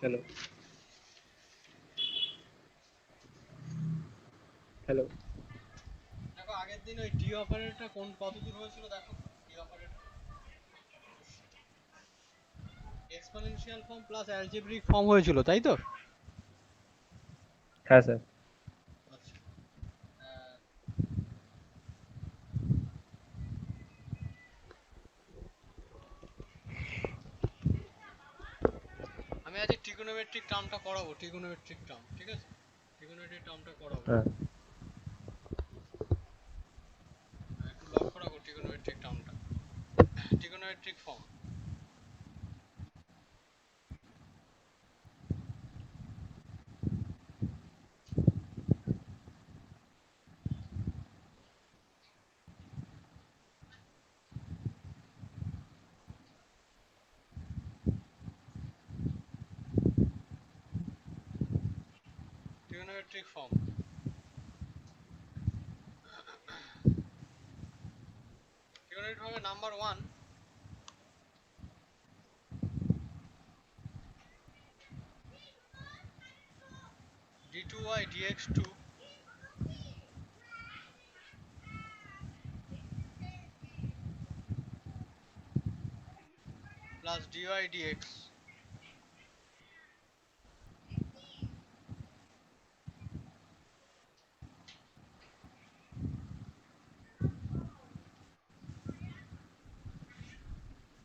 Hello, hello. দেখো আগের দিন ওই ডি অপারেটরটা কোন কত দূর হয়েছিল দেখো। D operator exponential form plus algebraic form হয়েছিল তাই তো? হ্যাঁ স্যার। আচ্ছা, আহ, আমি আজ ট্রিগোনোমেট্রিক টার্মটা করাবো। ট্রিগোনোমেট্রিক টার্ম ঠিক আছে, ট্রিগোনোমেট্রিক টার্মটা করাবো। হ্যাঁ একটু লক্ষ্য রাখো ট্রিগোনোমেট্রিক টার্মটা, trigonometric form. Trigonometric form trigonometric ফর্মে number 1 d2y dx2 plus dy dx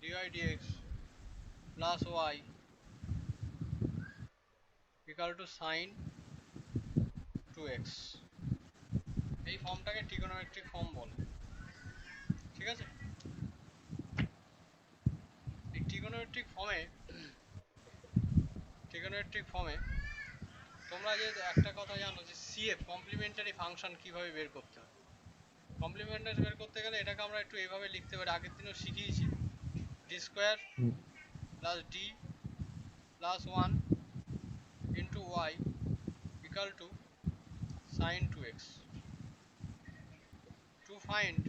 dy dx plus y equal to sin 2x। এই ফর্মটাকে ট্রিগোনোমেট্রিক ফর্ম বলে, ঠিক আছে। এই ট্রিগোনোমেট্রিক ফর্মে তোমরা যে একটা কথা জানো যে সিএফ কমপ্লিমেন্টারি ফাংশন কিভাবে বের করতে হয়। কমপ্লিমেন্টারি বের করতে গেলে এটাকে আমরা একটু এইভাবে লিখতে পারি, আগের দিনও শিখিয়েছি। D square plus D plus 1 into Y equal to sine 2x। To find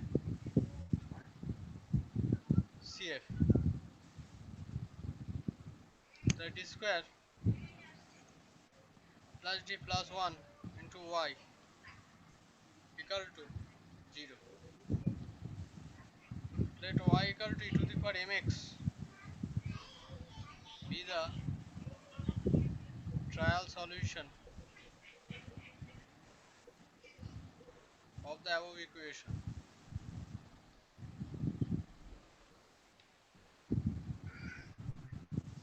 CF, the d square plus d plus 1 into y equal to 0. Let y equal to e to the power mx be the trial solution of the above equation.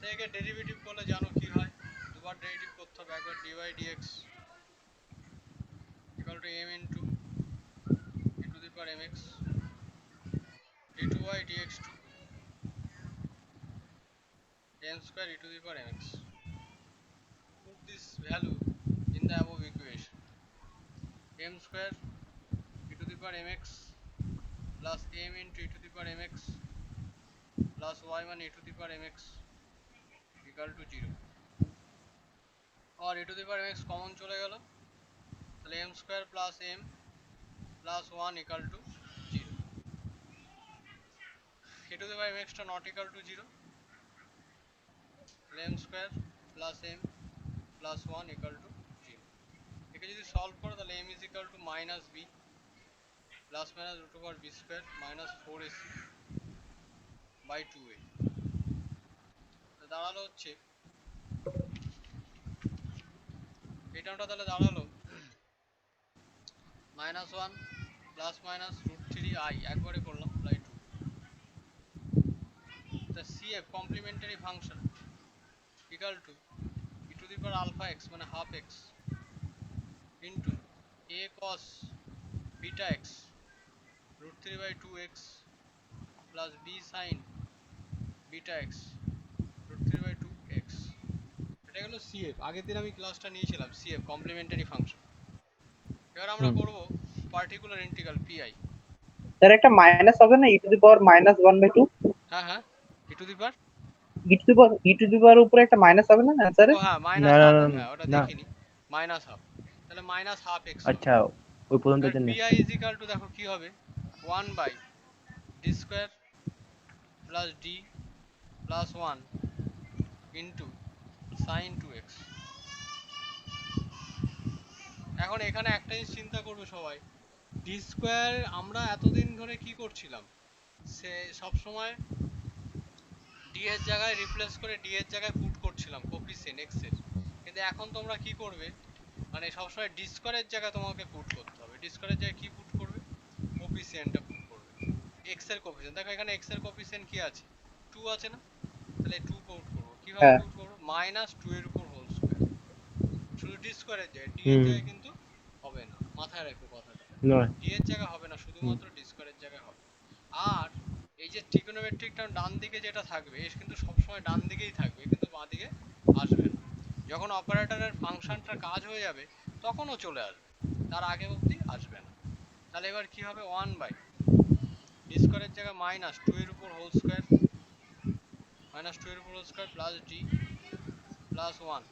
থেকে derivative করলে জানো কি হয়, দুবার derivative করতে হবে। একবার dy dx equal to m into e to the power mx d2y dx2 m square e to the power mx. Put this value in the above equation. M square e to the power mx plus m into e to the power mx plus y1 e to the power mx equal to 0। और e to the power mx common চলে গেল, তাহলে m square plus m plus 1 equal to 0। e to the power mx টা not equal to 0, তাহলে m square plus m plus 1 equal to 0। একে যদি solve করো তাহলে m is equal to minus b plus minus root over b square minus 4ac by 2a। দাঁড়ালো হচ্ছে এই টার্মটা, তাহলে দাঁড়ালো -1 প্লাস মাইনাস √3i একবারে করলাম by 2। the CF complementary function equal to e to the power alpha x মানে half x into a cos beta x √3 by 2x plus b sin beta x √3 by 2x। এটা হলো CF। আগের দিন আমি ক্লাসটা নিয়েছিলাম CF কমপ্লিমেন্টারি ফাংশন। এবার আমরা করব পার্টিকুলার ইন্টিগ্রাল PI। স্যার একটা মাইনাস হবে না, ই টু দি পাওয়ার -1/2? হ্যাঁ হ্যাঁ, e to the power, E to the power উপরে একটা মাইনাস হবে না স্যার? ও হ্যাঁ না মাইনাস না হাফ, না হ্যাঁ ওটা না। দেখিনি, মাইনাস হাফ। তাহলে মাইনাস হাফ এক্স হবে। আচ্ছা, ওই পর্যন্ত এবার জন্য। পিআই ইজ ইকাল টু দেখো কি হবে, 1 by D square plus D plus 1 into sin 2x। এখন এখানে একটা জিনিস চিন্তা করবে সবাই, ডি স্কোয়ার আমরা এতদিন ধরে কি করছিলাম, সে সব সময় ডি এর জায়গায় রিপ্লেস করে ডি এর জায়গায় পুট করছিলাম কোফিসিয়েন্ট x এর, কিন্তু এখন তোমরা কি করবে, মানে সবসময় ডি স্কোয়ারের জায়গায় তোমাকে পুট করতে হবে। ডি স্কোয়ারের জায়গায় কি পুট করবে, কোফিসিয়েন্টটা পুট করবে, x এর কোফিসিয়েন্ট। দেখো এখানে x এর কোফিসিয়েন্ট কি আছে, 2 আছে না, তাহলে 2 পুট করব। কিভাবে হ্যাঁ পুট করব, -2 এর উপর হোল স্কয়ার। শুধু ডি স্কোয়ারের জায়গায়, ডি এর হুম জায়গায় কিন্তু হবে না, মাথায় রাখো কথাটা, নয় ডি এর জায়গায় হবে না, হুম শুধুমাত্র ডি স্কোয়ারের জায়গায় হবে। আর এই যে ট্রিগোনোমেট্রিক টার্ম ডান দিকে যেটা থাকবে, এর কিন্তু সবসময় ডান দিকেই থাকবে, কিন্তু বাঁ দিকে আসবে না। যখন অপারেটরের ফাংশনটার কাজ হয়ে যাবে তখনও চলে আসবে, তার আগে অবধি আসবে না। তাহলে এবার কি হবে, 1 বাই ডি স্কোয়ারের জায়গায় -2 এর উপর হোল স্কয়ার, -2 এর উপর whole square plus D plus 1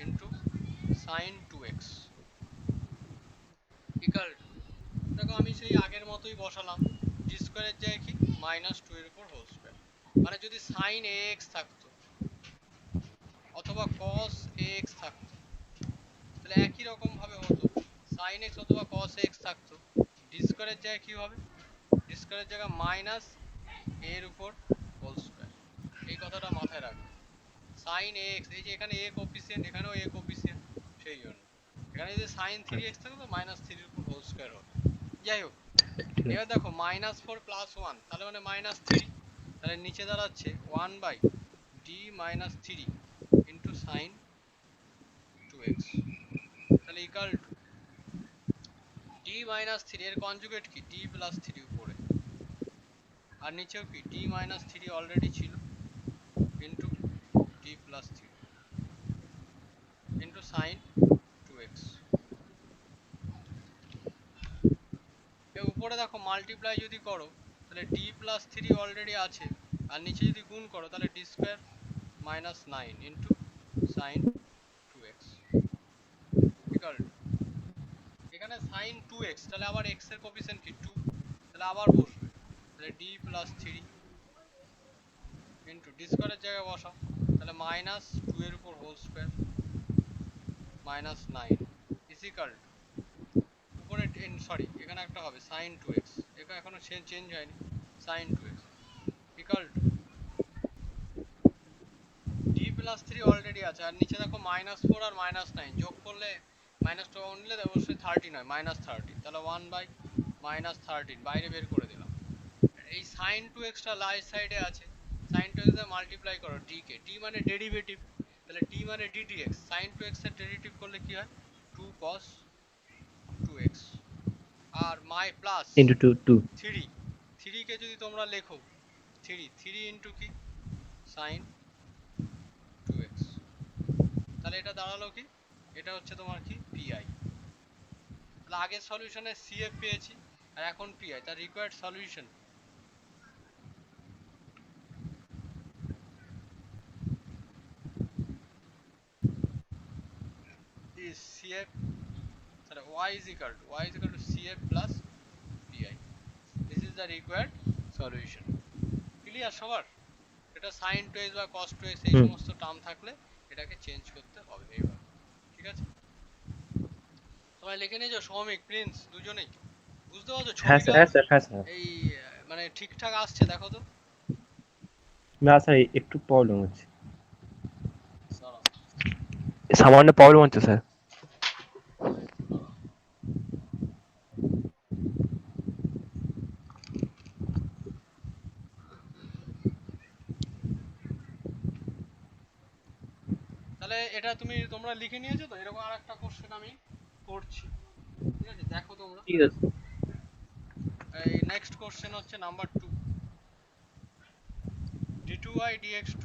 into sin 2x equal. দেখো আমি সেই আগের মতোই বসালাম, ডি স্কোয়ারের জায়গায় কি -2 এর উপর হোল স্কয়ার, মানে যদি sin ax থাকতো অথবা cos ax থাকতো তাহলে একই রকম ভাবে হতো, sin x অথবা cos x থাকতো, ডি স্কোয়ারের জায়গায় কি হবে, ডি স্কোয়ারের জায়গায় মাইনাস a এর উপর হোল স্কয়ার। এই কথাটা মাথায় রাখবে, sin ax, এই যে এখানে a কোফিসিয়েন্ট, এখানেও a কোফিসিয়েন্ট, সেই জন্য এখানে যদি sin 3x থাকে তো -3 এর উপর হোল স্কয়ার হবে। যাই হোক, ঠিক এবার আছে দেখো -4 প্লাস 1 তাহলে মানে -3, তাহলে নিচে দাঁড়াচ্ছে 1 by D -3 into sin 2x, তাহলে ইকাল টু ডি -3 এর কনজুগেট কি ডি প্লাস 3 উপরে, আর নিচেও কি ডি -3 অলরেডি ছিল into D plus 3 into sin 2x। এর উপরে দেখো মাল্টিপ্লাই যদি করো তাহলে ডি প্লাস 3 অলরেডি আছে, আর নিচে যদি গুণ করো তাহলে D square -9 into sin 2x equal to, এখানে sin 2x, তাহলে আবার x এর কোফিসিয়েন্ট কি 2, তাহলে আবার বসবে, তাহলে d প্লাস 3 ইন্টু ডি স্কোয়ারের জায়গায় বসাও, তাহলে -2 এর উপর whole square -9 is equal to, উপরে সরি এখানে একটা হবে sin 2x, এখানে এখনো চেঞ্জ হয়নি, sin 2x equal to d plus 3 already আছে, আর নিচে দেখো -4 আর -9 যোগ করলে -2 নিলে অবশ্যই 13 হয়, -13, তাহলে 1 বাই -13 বাইরে বের করে দিলাম। এই sin 2x টা রাইট সাইডে আছে, sin 2x দিয়ে মাল্টিপ্লাই করো d কে, d মানে ডেরিভেটিভ, তাহলে d মানে ddx, sin 2x এর ডেরিভেটিভ করলে কি হয় 2 cos 2x, আর মাই প্লাস ইন্টু টু টু 3, 3 কে যদি তোমরা লেখো 3 ইন্টু কি sin 2x, তাহলে এটা দাঁড়ালো কি, এটা হচ্ছে তোমার কি পিআই। তাহলে আগের সলিউশনে সিএফ পেয়েছি আর এখন পিআই, তার required solution is CF, sorry, y is equal to CF plus PI. This is the required solution. Clear সবার? এটা sin 2x বা cos 2x এই হুম সমস্ত টার্ম থাকলে এটাকে চেঞ্জ করতে হবে এইবার, ঠিক আছে? সবাই লিখে নিয়েছো, সৌমিক প্রিন্স দুজনেই বুঝতে পারছো হ্যাঁ ছবিটা? স্যার হ্যাঁ স্যার হ্যাঁ স্যার এই মানে ঠিকঠাক আসছে দেখো তো, না স্যার একটু প্রবলেম হচ্ছে দাঁড়াও সামান্য প্রবলেম হচ্ছে স্যার তাহলে এটা তোমরা লিখে নিয়েছো তো, এরকম আরেকটা কোশ্চেন আমি করছি, ঠিক আছে দেখো তোমরা। ঠিক আছে এই নেক্সট কোশ্চেন হচ্ছে number 2, d2y dx2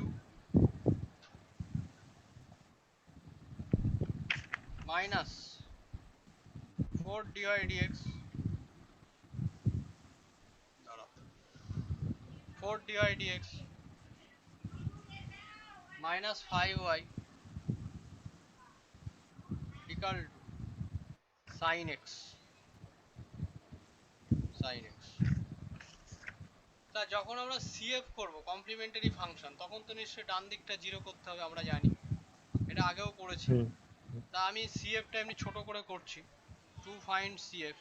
minus 4 dy dx, দাঁড়াও 4 dy dx minus 5y equal to sin x, sin x। তা যখন আমরা CF করব কমপ্লিমেন্টারি ফাংশন তখন তো নিশ্চয়ই ডান দিকটা 0 করতে হবে, আমরা জানি এটা আগেও করেছি। হুম তা আমি সিএফটা এমনি ছোট করে করছি, টু ফাইন্ড সিএফ,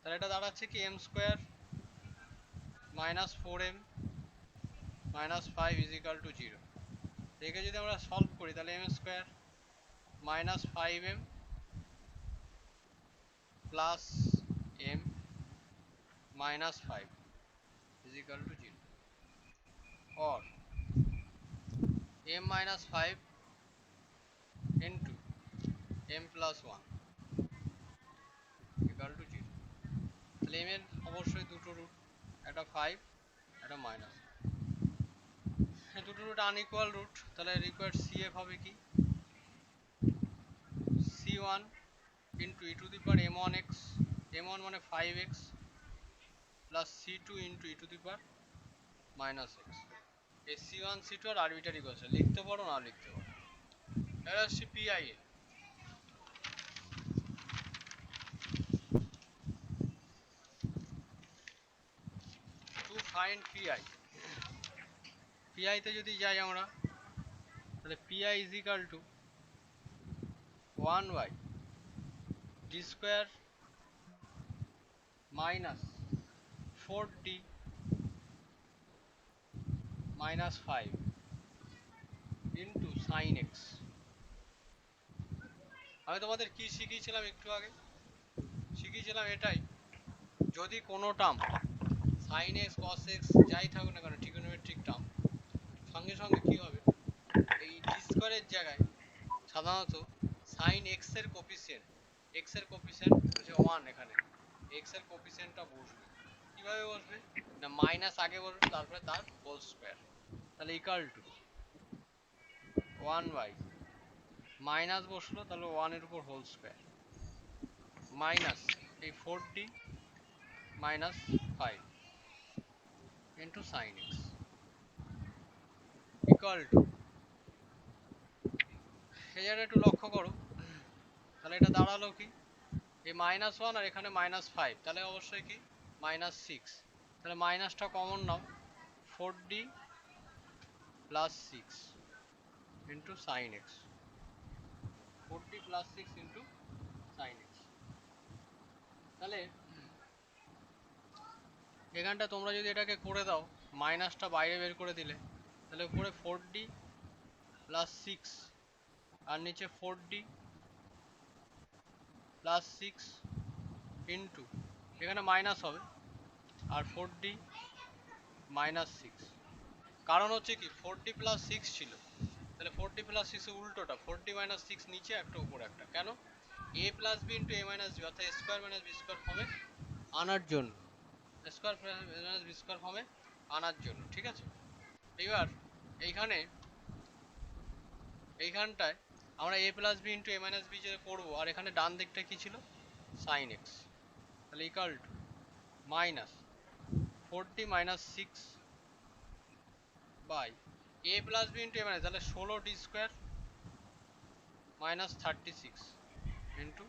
তাহলে এটা দাঁড়াচ্ছে কি M square minus 4m minus 5 is equal to 0। একে যদি আমরা সলভ করি তাহলে M square minus 5m plus m minus 5 is equal to 0, or m minus 5 into m plus 1 equal to 0। তাহলে m এর অবশ্যই দুটো রুট, একটা 5 একটা মাইনাস, দুটো রুট আনইকুয়াল রুট, তাহলে রিকোয়ার্ড CF হবে কি C1 into e to the power m1x, m1 মানে 5x plus C2 into e to the power minus x। এই C1 C2 আর আরবিটারি কনস্ট্যান্ট লিখতে পারো না লিখতে পারো। এটা হচ্ছে PI A. To find PI তে যদি যাই আমরা তাহলে PI is equal to 1 by d square minus 4d minus 5 into sin x। আমি তোমাদের কি শিখিয়েছিলাম একটু আগে? শিখিয়েছিলাম এটাই, যদি কোনো term sin x cos x যাই থাকুক না কেন ট্রিগোনোমেট্রিক টার্ম, সঙ্গে সঙ্গে কি হবে এই d স্কয়ারের জায়গায় সাধারণত sin x এর কোফিসিয়েন্ট হচ্ছে 1, এখানে x এর কোফিসিয়েন্টটা বসবে। কিভাবে বসবে না মাইনাস আগে বসবে তারপরে তার হোল স্কয়ার, তাহলে ইকুয়াল টু 1 বাই মাইনাস বসলো তাহলে 1 এর উপর হোল স্কয়ার মাইনাস এই 4d minus 5 into sin x equal two, এই জায়গাটা একটু লক্ষ্য করো, তাহলে এটা দাঁড়ালো কি এই -1 আর এখানে -5, তাহলে অবশ্যই কি -6, তাহলে মাইনাসটা কমন নাও 4d plus 6 into sin x, 4d plus 6 into sin x। তাহলে এখানটা তোমরা যদি এটাকে করে দাও, মাইনাসটা বাইরে বের করে দিলে, তাহলে উপরে 4d প্লাস 6 আর নিচে 4d প্লাস 6 ইনটু এখানে মাইনাস হবে আর 4d মাইনাস 6। কারণ হচ্ছে কি 4d প্লাস 6 ছিল, তাহলে 4d প্লাস 6 এর উল্টোটা 4d মাইনাস 6 নিচে একটা উপরে একটা, কেন a plus b into a minus b অর্থাৎ স্কয়ার মাইনাস b স্কয়ার ফর্মে আনার জন্য, স্কয়ার মাইনাস b স্কয়ার ফর্মে আনার জন্য, ঠিক আছে। এবার এইখানটায় আমরা a plus b into a minus b যে করবো, আর এখানে ডান দিকটা কি ছিল sin x, তাহলে equal to minus 4d minus 6 by a plus b into a minus, তাহলে 16d square minus 36 into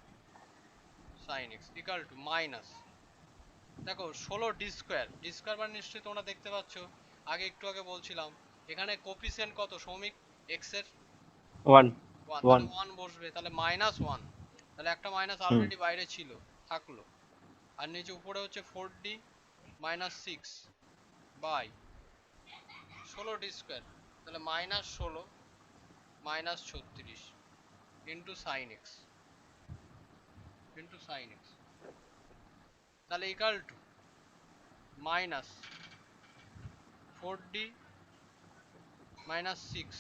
sin x equal to minus, দেখো 16d স্কয়ার মানে নিশ্চয়ই তোমরা দেখতে পাচ্ছ, একটু আগে বলছিলাম এখানে কোফিসিয়েন্ট কত সৌমিক x এর 1 1, তাহলে 1 বসবে, তাহলে -1, তাহলে একটা মাইনাস অলরেডি বাইরে ছিল থাকলো, আর নিচে উপরে হচ্ছে 4d minus 6 by 16d square, তাহলে -16 মাইনাস 36 ইনটু sin x তাহলে equal to minus 4d minus 6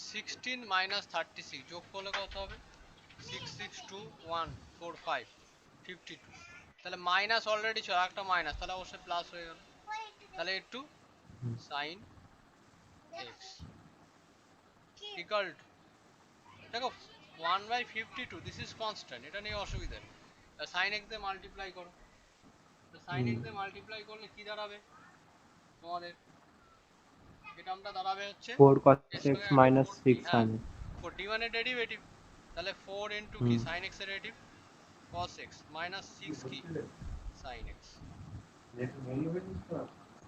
16 minus 36 যোগ করলে কত হবে 662 52, তাহলে মাইনাস অলরেডি ছিল একটা মাইনাস, তাহলে অবশ্যই প্লাস হয়ে গেল, তাহলে একটু sin x ইকুয়াল টু, দেখো 1/52 দিস ইজ কনস্ট্যান্ট, এটা নিয়ে অসুবিধা নেই, sin x দিয়ে মাল্টিপ্লাই করো, sin x দিয়ে মাল্টিপ্লাই করলে কি দাঁড়াবে তোমাদের, এই টার্মটা দাঁড়াবে হচ্ছে 4 cos x minus 6 sin x। d1 এর ডেরিভেটিভ, তাহলে 4 ইনটু কি sin x এর ডেরিভেটিভ cos x মাইনাস 6 কি sin x,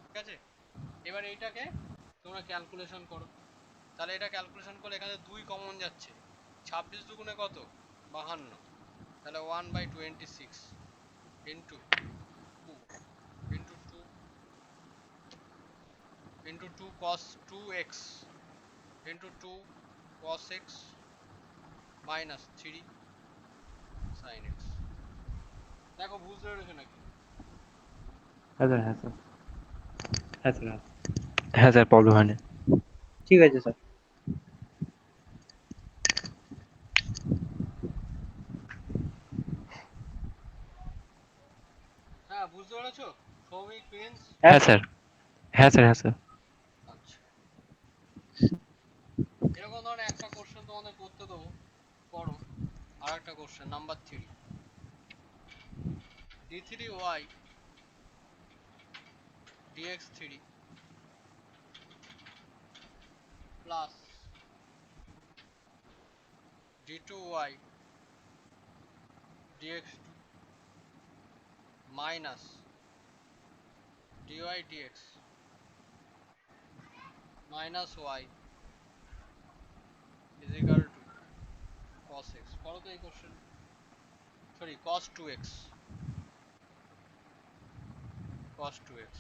ঠিক আছে। এবার এইটাকে তোমরা ক্যালকুলেশন করো, তাহলে এটা ক্যালকুলেশন করলে এখানে 2 কমন যাচ্ছে, 26 দুগুণে কত 52, তাহলে 1/26 into 2 into 2 into 2 cos 2x into 2 cos x minus 3 sin x। দেখো বুঝতে পেরেছো নাকি? হ্যাঁ স্যার, হ্যাঁ স্যার, হ্যাঁ স্যার, হ্যাঁ স্যার, প্রবলেম হয় না। ঠিক আছে স্যার। হ্যাঁ বুঝতে পেরেছো সৌমিক, প্রিন্স? হ্যাঁ স্যার, হ্যাঁ স্যার, হ্যাঁ স্যার। আচ্ছা, এরকম ধরনের একটা কোশ্চেন তোমাদের করতে দেবো, করো। আর একটা question number 3, d3y dx3 plus d2y dx2 minus dy dx minus y is equal to cos x। করো তো এই question, sorry cos 2x, cos 2x।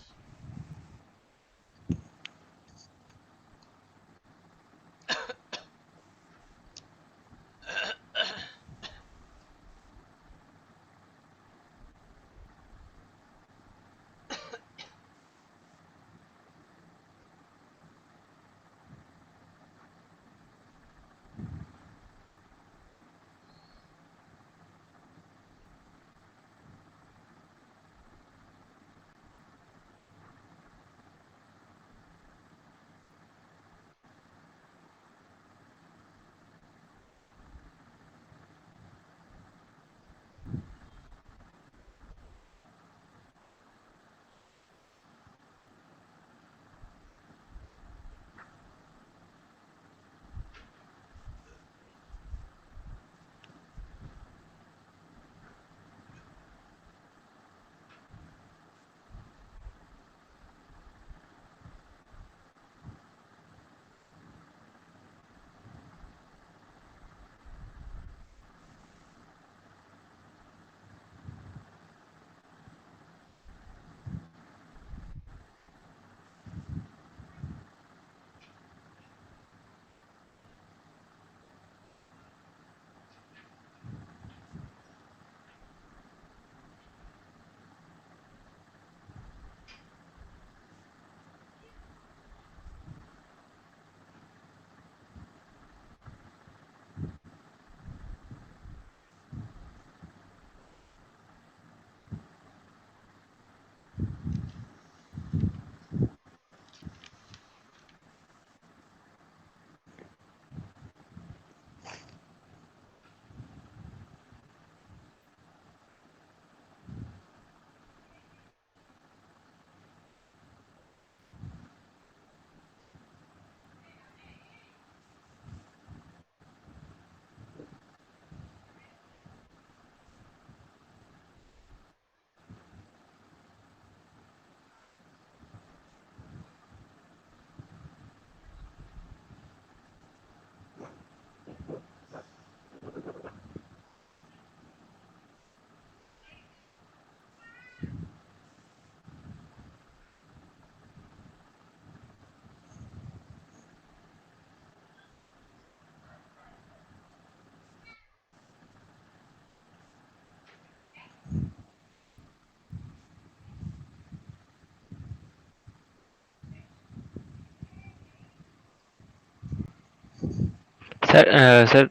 Sir, sir,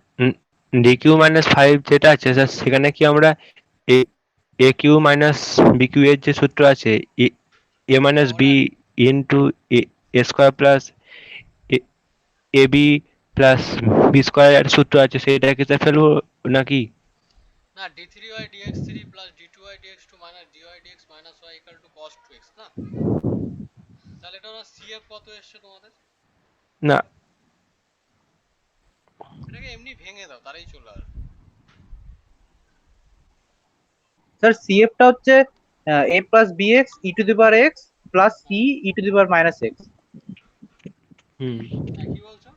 DQ-5 যেটা আছে স্যার, সেখানে কি আমরা এ AQ মাইনাস BQ এর যে সূত্র আছে, A minus B into A square plus AB plus B square সূত্র আছে, সেটাকে স্যার ফেলবো নাকি? না, d3y dx3 plus d2y dx2 minus dy dx minus y equal to cos 2x না, তাহলে এটা না CF কত এসছে তোমাদের? না, এটাকে এমনি ভেঙে দাও, তারাই চলে আসবে। স্যার সিএফ টা হচ্ছে a plus bx e to the power x plus c e to the power minus x। হুম হ্যাঁ কি বলছো?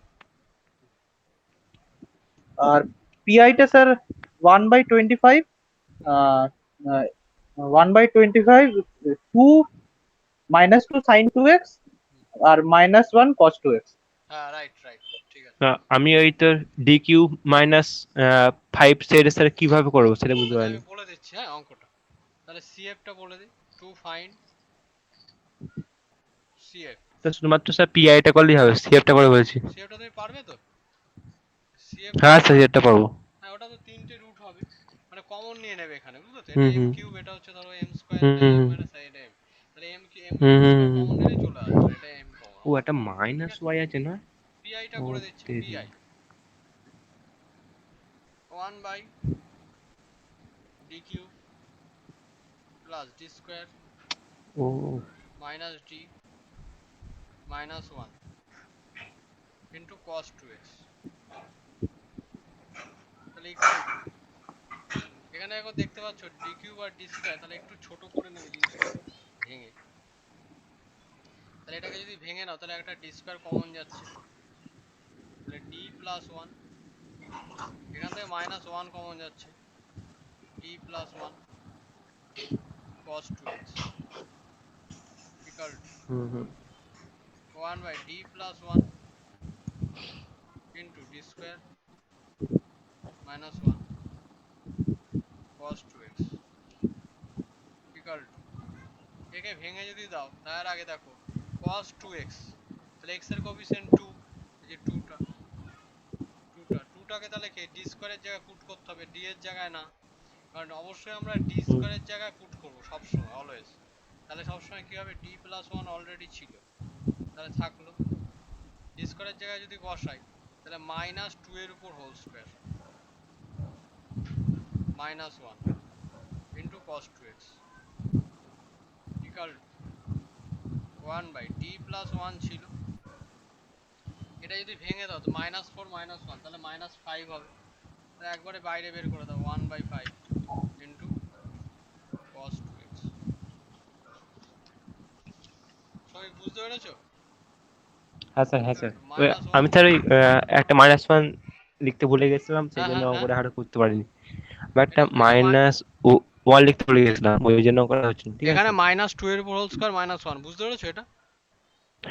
আর পিআই টা স্যার 1/25 1/25 2 -2 sin 2x আর -1 cos 2x। হ্যাঁ রাইট রাইট, ঠিক আছে। আমি ওই তোর ডি কিউ মাইনাস 5 সেটা স্যার কিভাবে করবো সেটা বুঝতে আচ্ছা পারিনি। আমি বলে দিচ্ছি হ্যাঁ অঙ্কটা, তাহলে সিএফ টা বলে দিই, টু ফাইন্ড সিএফ। স্যার শুধুমাত্র স্যার পিআইটা করলেই হবে, সিএফটা করে বলছি। সিএফটা তুমি পারবে তো? সিএফ হ্যাঁ স্যার এটা পারবো। হ্যাঁ ওটা তো তিনটে রুট হবে, মানে কমন নিয়ে নেবে এখানে, বুঝলো তো? এটা হুম এম হুম কিউব, এটা হচ্ছে ধরো এম স্কোয়ার, হুম এটা হুম এম হুম মাইনাস এটা এম, তাহলে এম কি এম হুম এম হুম স্কোয়ার হুম। কমন নিলে চলে আসবে, এটা এম কমন। ও একটা ঠিক মাইনাস আছে, ওয়াই আছে না? পিআইটা ও করে দিচ্ছি, তেরি। PI 1 by D cube plus D square ও minus D minus 1 into cos 2x, তাহলে ইকুয়াল টু, এখানে এখন দেখতে পাচ্ছ ডি কিউব আর ডি স্কোয়ার, তাহলে একটু ছোট করে নেবে জিনিসটাকে ভেঙে, তাহলে এটাকে যদি ভেঙে নাও তাহলে একটা ডি স্কোয়ার কমন যাচ্ছে, তাহলে ডি প্লাস 1, এখান থেকে মাইনাস 1 কমন যাচ্ছে, D plus 1 cos 2x equal hmm hmm to 1 by d plus 1 into d square minus 1 cos 2x equal to, একে ভেঙে যদি দাও তার আগে দেখো cos 2x, তাহলে x এর কোএফিসিয়েন্ট 2, এই যে 2টাকে তাহলে কি d স্কয়ারের জায়গায় পুট করতে হবে, d এর জায়গায় না, কারণ অবশ্যই আমরা d হুম স্কয়ারের জায়গায় পুট করব সব সময় অলওয়েজ। তাহলে সব সময় কি হবে, d plus 1 অলরেডি ছিল, তাহলে থাকলো, d স্কয়ারের জায়গায় যদি বসাই তাহলে -2 এর উপর whole square -1 into cos 2x equal to 1 by d plus 1 ছিল, এটা যদি ভেঙে দাও তো -4 -1 তাহলে -5 হবে, তাহলে একবারে বাইরে বের করে দাও 1/5 into cos 2x। সবাই বুঝতে পেরেছো? হ্যাঁ স্যার হ্যাঁ equal স্যার। to ওই -1, আমি স্যার ওই একটা মাইনাস ওয়ান লিখতে ভুলে গেছিলাম, সেই হ্যাঁ জন্য হ্যাঁ হ্যাঁ, করে হারে করতে পারিনি। বা একটা এটা মাইনাস ওয়ান লিখতে ভুলে গেছিলাম, ওই জন্য করা হচ্ছে না। ঠিক আছে এখানে স্যার। -2 এর উপর হোল স্কয়ার -1, বুঝতে পেরেছো এটা?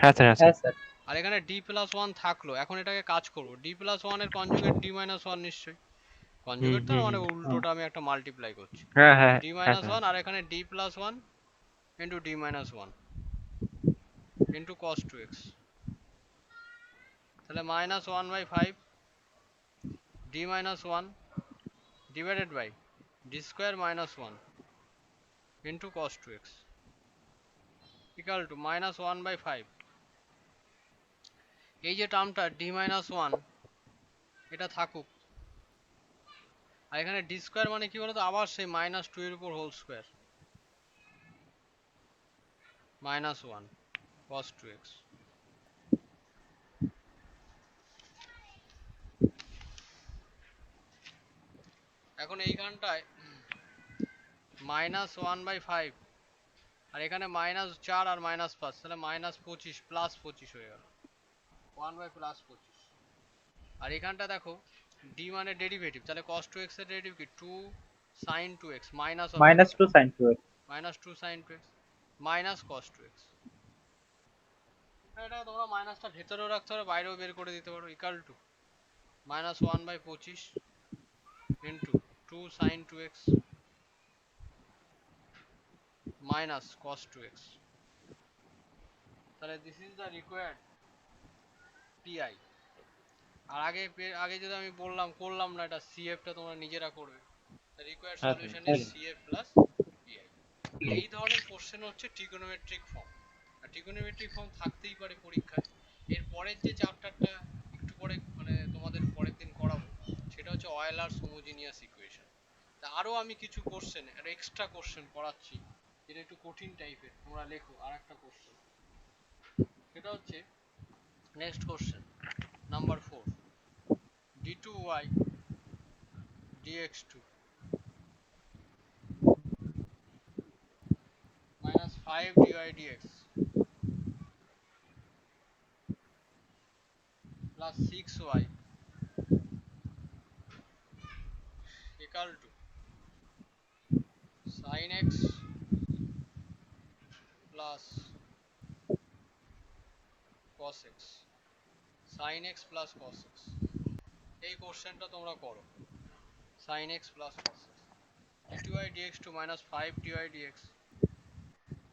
হ্যাঁ স্যার হ্যাঁ স্যার। হ্যাঁ স্যার। আর এখানে d plus 1 থাকলো, এখন এটাকে কাজ করব, d plus 1 এর কনজুগেট d minus 1 নিশ্চয়ই, হুম কনজুগেট তো হুম না, মানে হুম। হ্যাঁ উল্টোটা আমি একটা মাল্টিপ্লাই করছি, হ্যাঁ হ্যাঁ d হ্যাঁ minus স্যার। 1 আর এখানে d plus 1 into d minus 1 into cos 2x, তাহলে -1/5 d minus 1 divided by d square minus 1 into cos 2x equal to -1/5, এই যে টার্মটা d minus 1 এটা থাকুক, আর এখানে d স্কয়ার মানে কি বলতো, আবার সেই -2 এর উপর হোল স্কয়ার -1 cos 2x। এখন এইখানটায় -1/5 আর এখানে -4 আর -5, তাহলে -25 +25 হয়ে গেল, 1/+25। আর এখানটা দেখো d মানে ডেরিভেটিভ, তাহলে cos 2x এর ডেরিভেটিভ কি 2 sin 2x, মাইনাস হবে একটা, -2 sin 2x। -2 sin 2x minus cos 2x, এটা তোমরা মাইনাসটা ভেতরেও রাখতে পারো বাইরেও বের করে দিতে পারো, equal to -1/25 into 2 sin 2x minus cos 2x, তাহলে this is the required PI. আর আগে যদি আমি করলাম না, এটা সিএফ টা তোমরা নিজেরা করবে, রিকোয়ার্ড হ্যাঁ sir. Solution is CF plus PI. এই ধরনের কোশ্চেন হচ্ছে ট্রিগোনোমেট্রিক ফর্ম, আর ট্রিগোনোমেট্রিক ফর্ম থাকতেই পারে পরীক্ষায়। এর পরের যে চ্যাপ্টারটা একটু পরে মানে তোমাদের পরের দিন করাবো, সেটা হচ্ছে অয়েলারস হোমোজিনিয়াস ইকুয়েশন। তা আরো আমি কিছু কোশ্চেন, একটা এক্সট্রা কোশ্চেন পড়াচ্ছি যেটা একটু কঠিন টাইপের, তোমরা লেখো আর একটা কোশ্চেন, সেটা হচ্ছে next question number 4, d2y dx2 5 dy dx plus 6y equal to sin x plus cos x, sin x plus cos x। এই কোশ্চেনটা তোমরা করো, sin x plus cos x, dy dx to minus 5 dy dx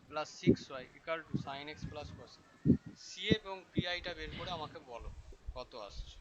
plus 6y equal to sin x plus cos x। CF এবং PI টা বের করে আমাকে বলো কত আসছে।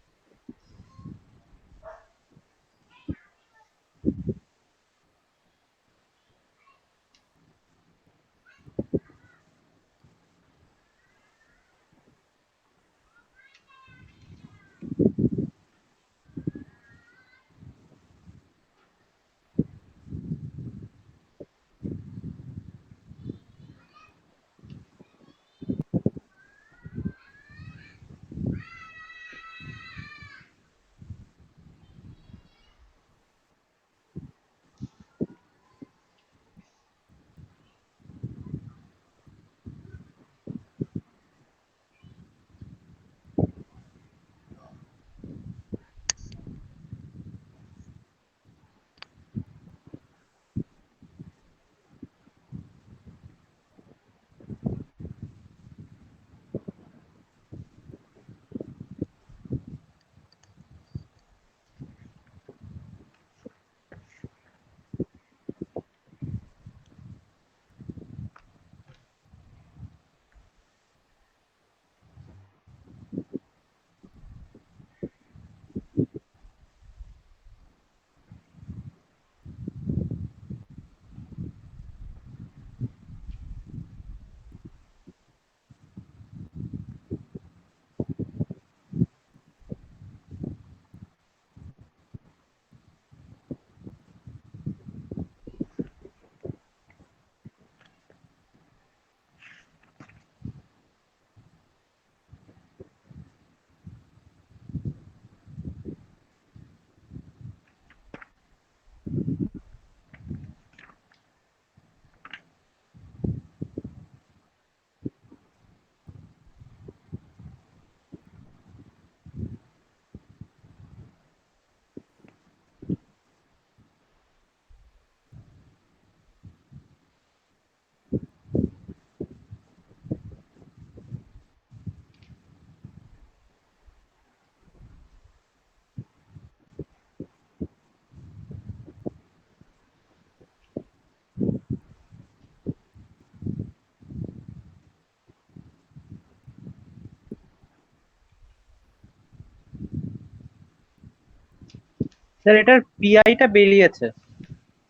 স্যার এটার পিআইটা বেরিয়েছে,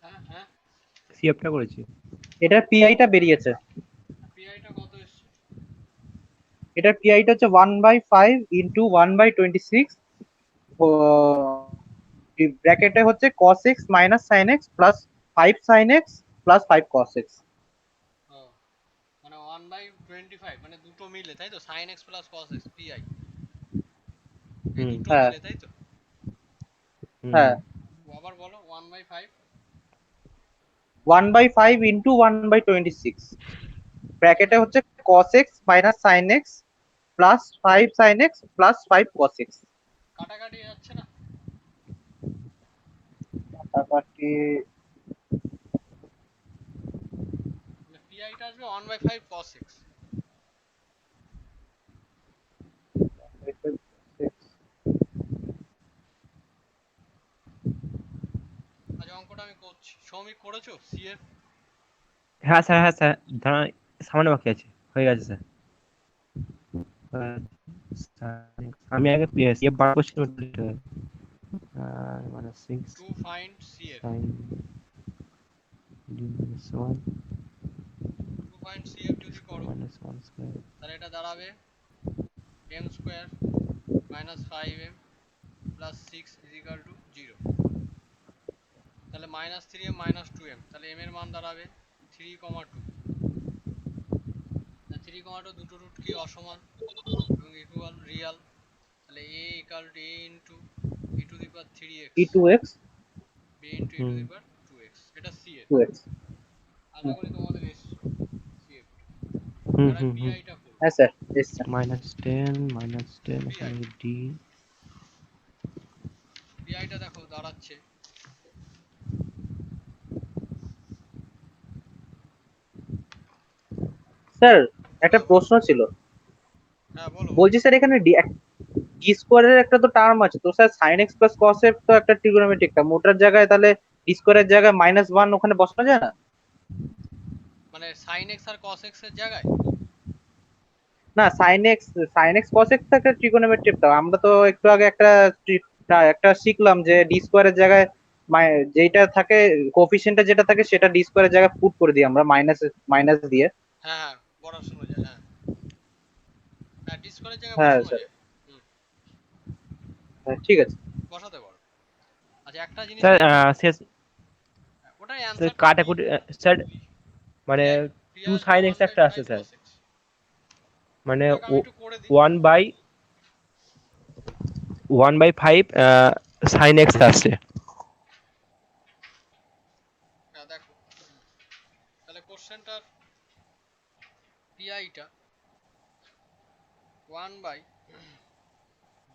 হ্যাঁ হ্যাঁ, সিএফটা করেছি। এটার পিআইটা বেরিয়েছে, পিআইটা কত এসছে? এটার পিআইটা হচ্ছে 1/5 ইন্টু 1/26 ব্র্যাকেটে হচ্ছে cos x minus sin x plus 5 sin x plus 5 cos x। ও, মানে 1/25 মানে দুটো মিলে তাই তো, sin x plus cos x PI এই হুম দুটো হ্যাঁ মিলে তাই তো। হুম হ্যাঁ, আবার বলো 1/5 1/5 ইন্টু 1/26 ব্র্যাকেটে হচ্ছে cos x minus sin x plus 5 sin x plus 5 cos x। কাটাকাটি যাচ্ছে না? কাটাকাটি মানে পিআইটা আসবে 1/5 cos x। আজ অঙ্কটা আমি করছি, সৌমিক করেছো সিএফ? হ্যাঁ স্যার, হ্যাঁ স্যার, দাঁড়ান, সামনে বাকি আছে, হয়ে গেছে স্যার। আমি আগে সিএফ বার করছি, মানে 6 two find CF, sin d minus 1 two find CF যদি করো minus 1 square তাহলে এটা দাঁড়াবে m square minus 5m plus 6 is equal to 0। তাহলে মাইনাস 3m মাইনাস 2m, তাহলে m এর মান দাঁড়াবে 3,2। 3,2 দুটো রুট কি অসমান এবং ইকুয়াল রিয়াল, তাহলে a equal to a into e to the power 3x e2x b into e to hmm the power 2x। এটা সিএফ। 2x। আশা করি তোমাদের এসছে সিএফ। এবার বিআইটা করব হ্যাঁ স্যার, এস স্যার। -10 এখানে d বিআইটা দেখো দাঁড়াচ্ছে স্যার একটা প্রশ্ন ছিল, হ্যাঁ বলো। বলছি স্যার এখানে ডি স্কোয়ারের একটা তো টার্ম আছে, তো sir sine X plus cos এর তো একটা ট্রিগোনোমেট্রিক টার্ম, ওটার জায়গায় তাহলে ডি স্কোয়ারের জায়গায় -1 ওখানে বসানো যায় না? মানে সাইন এক্স আর কস এক্স এর জায়গায় না, সাইন এক্স কস এক্স একটা ট্রিগোনোমেট্রিক টার্ম, আমরা তো একটু আগে একটা শিখলাম যে ডি স্কোয়ারের জায়গায় যেটা থাকে, কোফিসিয়েন্টটা যেটা থাকে সেটা ডি স্কোয়ারের জায়গায় পুট করে দিই আমরা মাইনাস দিয়ে। হ্যাঁ হ্যাঁ বসানো যায়। হ্যাঁ হ্যাঁ ডি স্কোয়ারের জায়গায় হ্যাঁ বসানো স্যার, যায়। হুম হ্যাঁ, ঠিক আছে। বসাতে পারো। আচ্ছা একটা জিনিস স্যার দেখো, শেষ ওটাই স্যার অ্যানসারটা কি? কাটাকুটি স্যার মানে ক্লিয়ার 2 sin x 1 বাই একটা আছে 5 স্যার, cos x। মানে ওটাকে আমি একটু করে দিই। 1/5 sin x আসছে। হ্যাঁ দেখো, তাহলে কোশ্চেনটার পিআইটা 1 by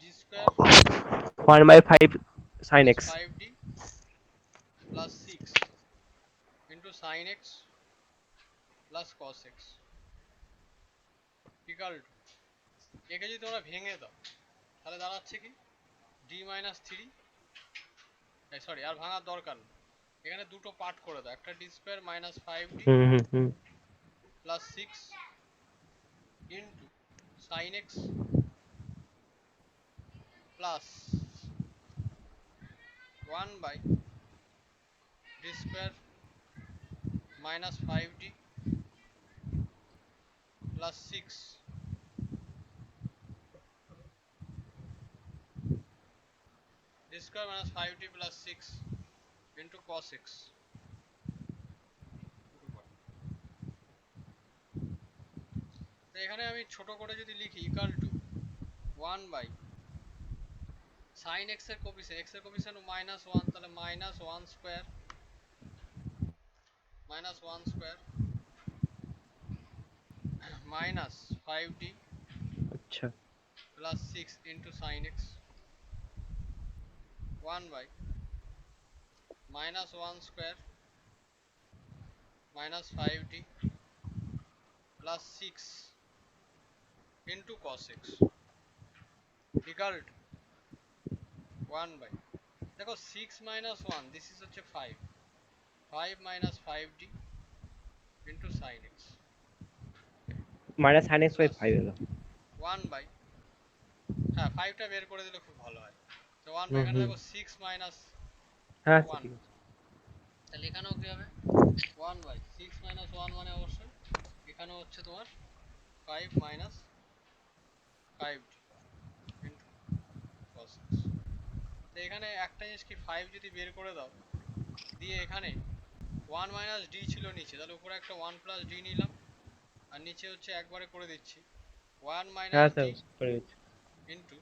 D square 1/5 sin plus x 5d plus 6 into sine X plus cos x equal to, একে যদি তোমরা ভেঙে দাও তাহলে দাঁড়াচ্ছে কি ডি মাইনাস থ্রি, সরি আর ভাঙার দরকার নেই, এখানে দুটো পার্ট করে দাও, একটা D square minus 5d hmm hmm hmm plus 6 into sine X plus 1 by D square minus 5d plus 6 D square minus 5d plus 6 into cos x. তো এখানে আমি ছোট করে যদি লিখি equal to 1 by sine x এর coefficient, x এর coefficient -1, তাহলে -1 স্কোয়ার মাইনাস 5d আচ্ছা plus 6 into sine x 1 by -1 square minus 5d plus 6 into cos x equal to 1 by, দেখো 6 মাইনাস 1 দিস ইজ হচ্ছে 5 minus 5d into sine x sin x by plus 5 এলো। 1 by, হ্যাঁ 5টা বের করে দিলে খুব ভালো হয়। তো 1 বাই, হুম এখানে হুম দেখো 6 মাইনাস হ্যাঁ স্যার 1, ঠিক আছে। তাহলে এখানেও কি হবে 1 বাই 6 মাইনাস 1 মানে অবশ্যই এখানেও হচ্ছে তোমার 5 minus 5d into cos x। তো এখানে একটা জিনিস কি 5 যদি বের করে দাও দিয়ে এখানে 1 মাইনাস d ছিল নিচে, তাহলে উপরে একটা 1 প্লাস d নিলাম আর নিচে হচ্ছে একবারে করে দিচ্ছি 1 হ্যাঁ মাইনাস d স্যার করে গেছি। Into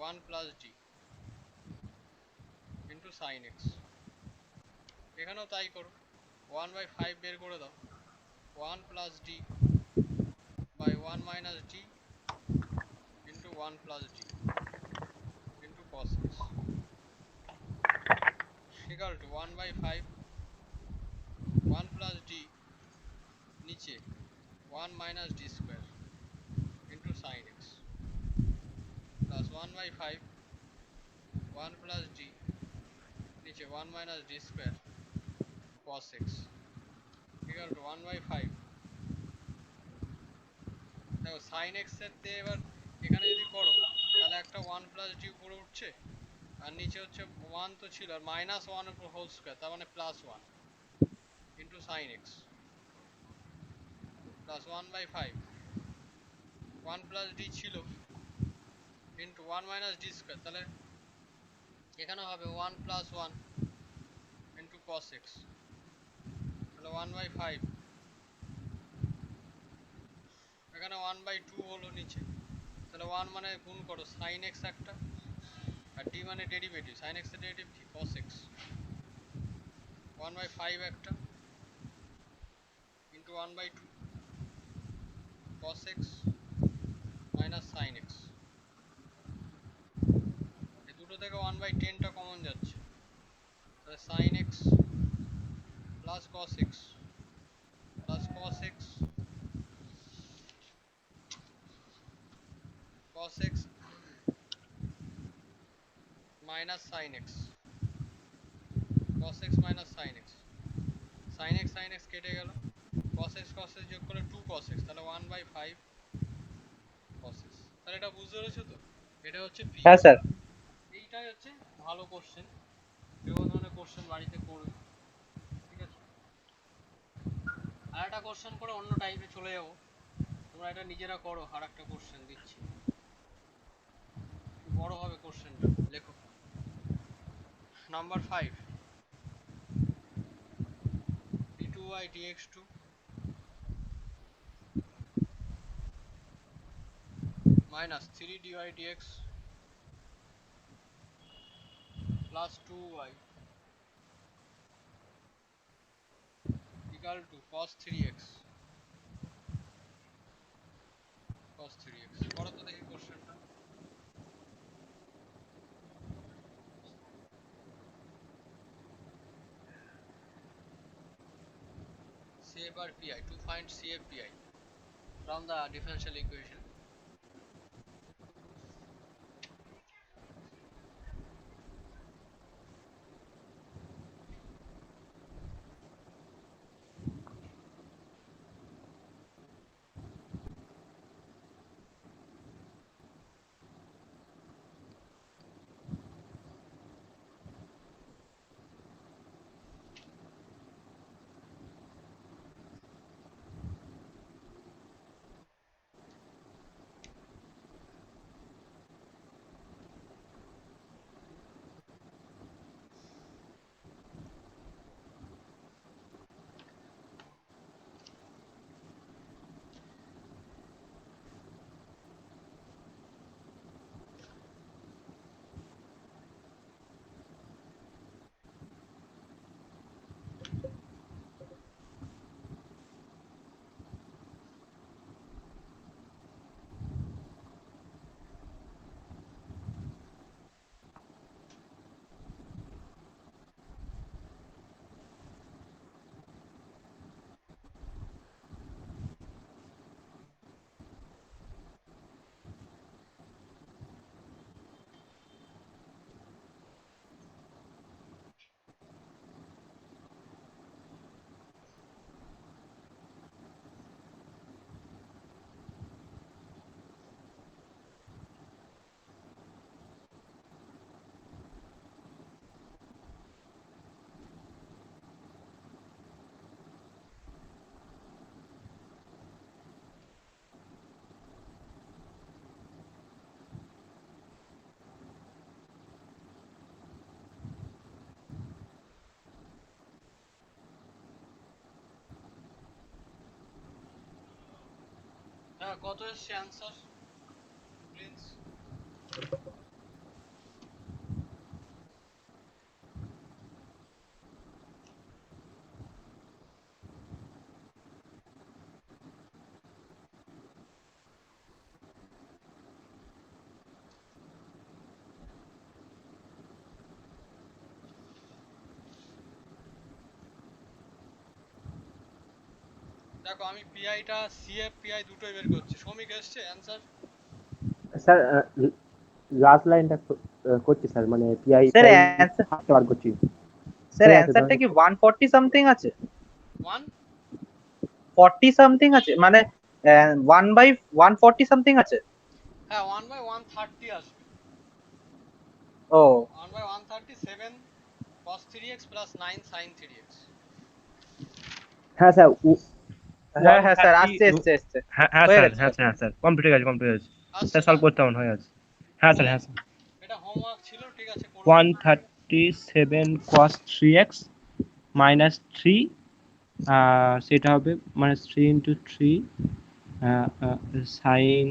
1 plus d into sine x. এখানেও তাই করো, 1 বাই 5 বের করে দাও 1 plus d by 1 minus d into 1 plus d into cos x equal to 1 by 5 1 plus d নিচে 1 minus d square into sin x plus 1 by 5 1 plus d নিচে 1 minus d square cos x equal to 1 by 5। দেখো sin x এর দিয়ে এবার এখানে যদি করো তাহলে একটা 1 plus d উপরে উঠছে আর নিচে হচ্ছে 1 তো ছিল আর মাইনাস 1 উপর হোল স্কয়ার, তার মানে plus 1 into sin x plus 1 by 5 1 plus d ছিল into 1 minus d square, তাহলে এখানে হবে 1 plus 1 into cos x, তাহলে 1 by 5, এখানে 1 by 2 হলো নিচে, তাহলে 1 মানে গুণ করো sin x একটা আর d মানে ডেরিভেটিভ, sin x এর ডেরিভেটিভ কি cos x, 1 by 5 একটা into 1 by 2 cos x minus sin x, এই দুটো থেকে 1/10 টা কমন যাচ্ছে, তাহলে sin x plus cos x plus cos x minus sin x, cos x minus sin x, sin x কেটে গেল, cos x যোগ করলে 2 cos x, তাহলে 1/5 cos x। তাহলে এটা বুঝতে পেরেছো তো? এটা হচ্ছে p। হ্যাঁ স্যার। এইটাই হচ্ছে ভালো কোশ্চেন, এরকম ধরনের কোশ্চেন বাড়িতে করবে, ঠিক আছে? আর একটা কোশ্চেন করে অন্য টাইপে চলে যাবো, তোমরা এটা নিজেরা করো। আর একটা কোশ্চেন দিচ্ছি, বড় হবে কোশ্চেনটা, লেখো। Number 5, d2y dx2 minus 3 dy dx plus 2y equal to cos 3x করো তো দেখি কোশ্চেনটা। CF or PI, to find CF PI from the differential equation. হ্যাঁ, কত এসছে অ্যান্সার প্লিজ? দেখো আমি পিআইটা সিএফ পিআই দুটোই বের করছি। শ্রমিক এসছে অ্যান্সার? স্যার লাস্ট লাইনটা করছি স্যার, মানে পিআই স্যার অ্যান্সার, বার করছি স্যার অ্যান্সারটা কি 140 সামথিং আছে? 140 সামথিং আছে, মানে 1/140 সামথিং আছে। হ্যাঁ 1/130 আসবে। ও 1/130 7 cos 3x plus 9 sin 3x। হ্যাঁ স্যার হ্যাঁ হ্যাঁ স্যার, আসছে হ্যাঁ হয়ে স্যার, গেছে। হ্যাঁ স্যার, কমপ্লিট হয়ে গেছে আসছে স্যার, সলভ না? করতে হয়ে গেছে। হ্যাঁ স্যার। এটা হোমওয়ার্ক ছিল, ঠিক আছে করে 137 cos 3x minus 3, সেটা হবে মানে 3 into 3 sin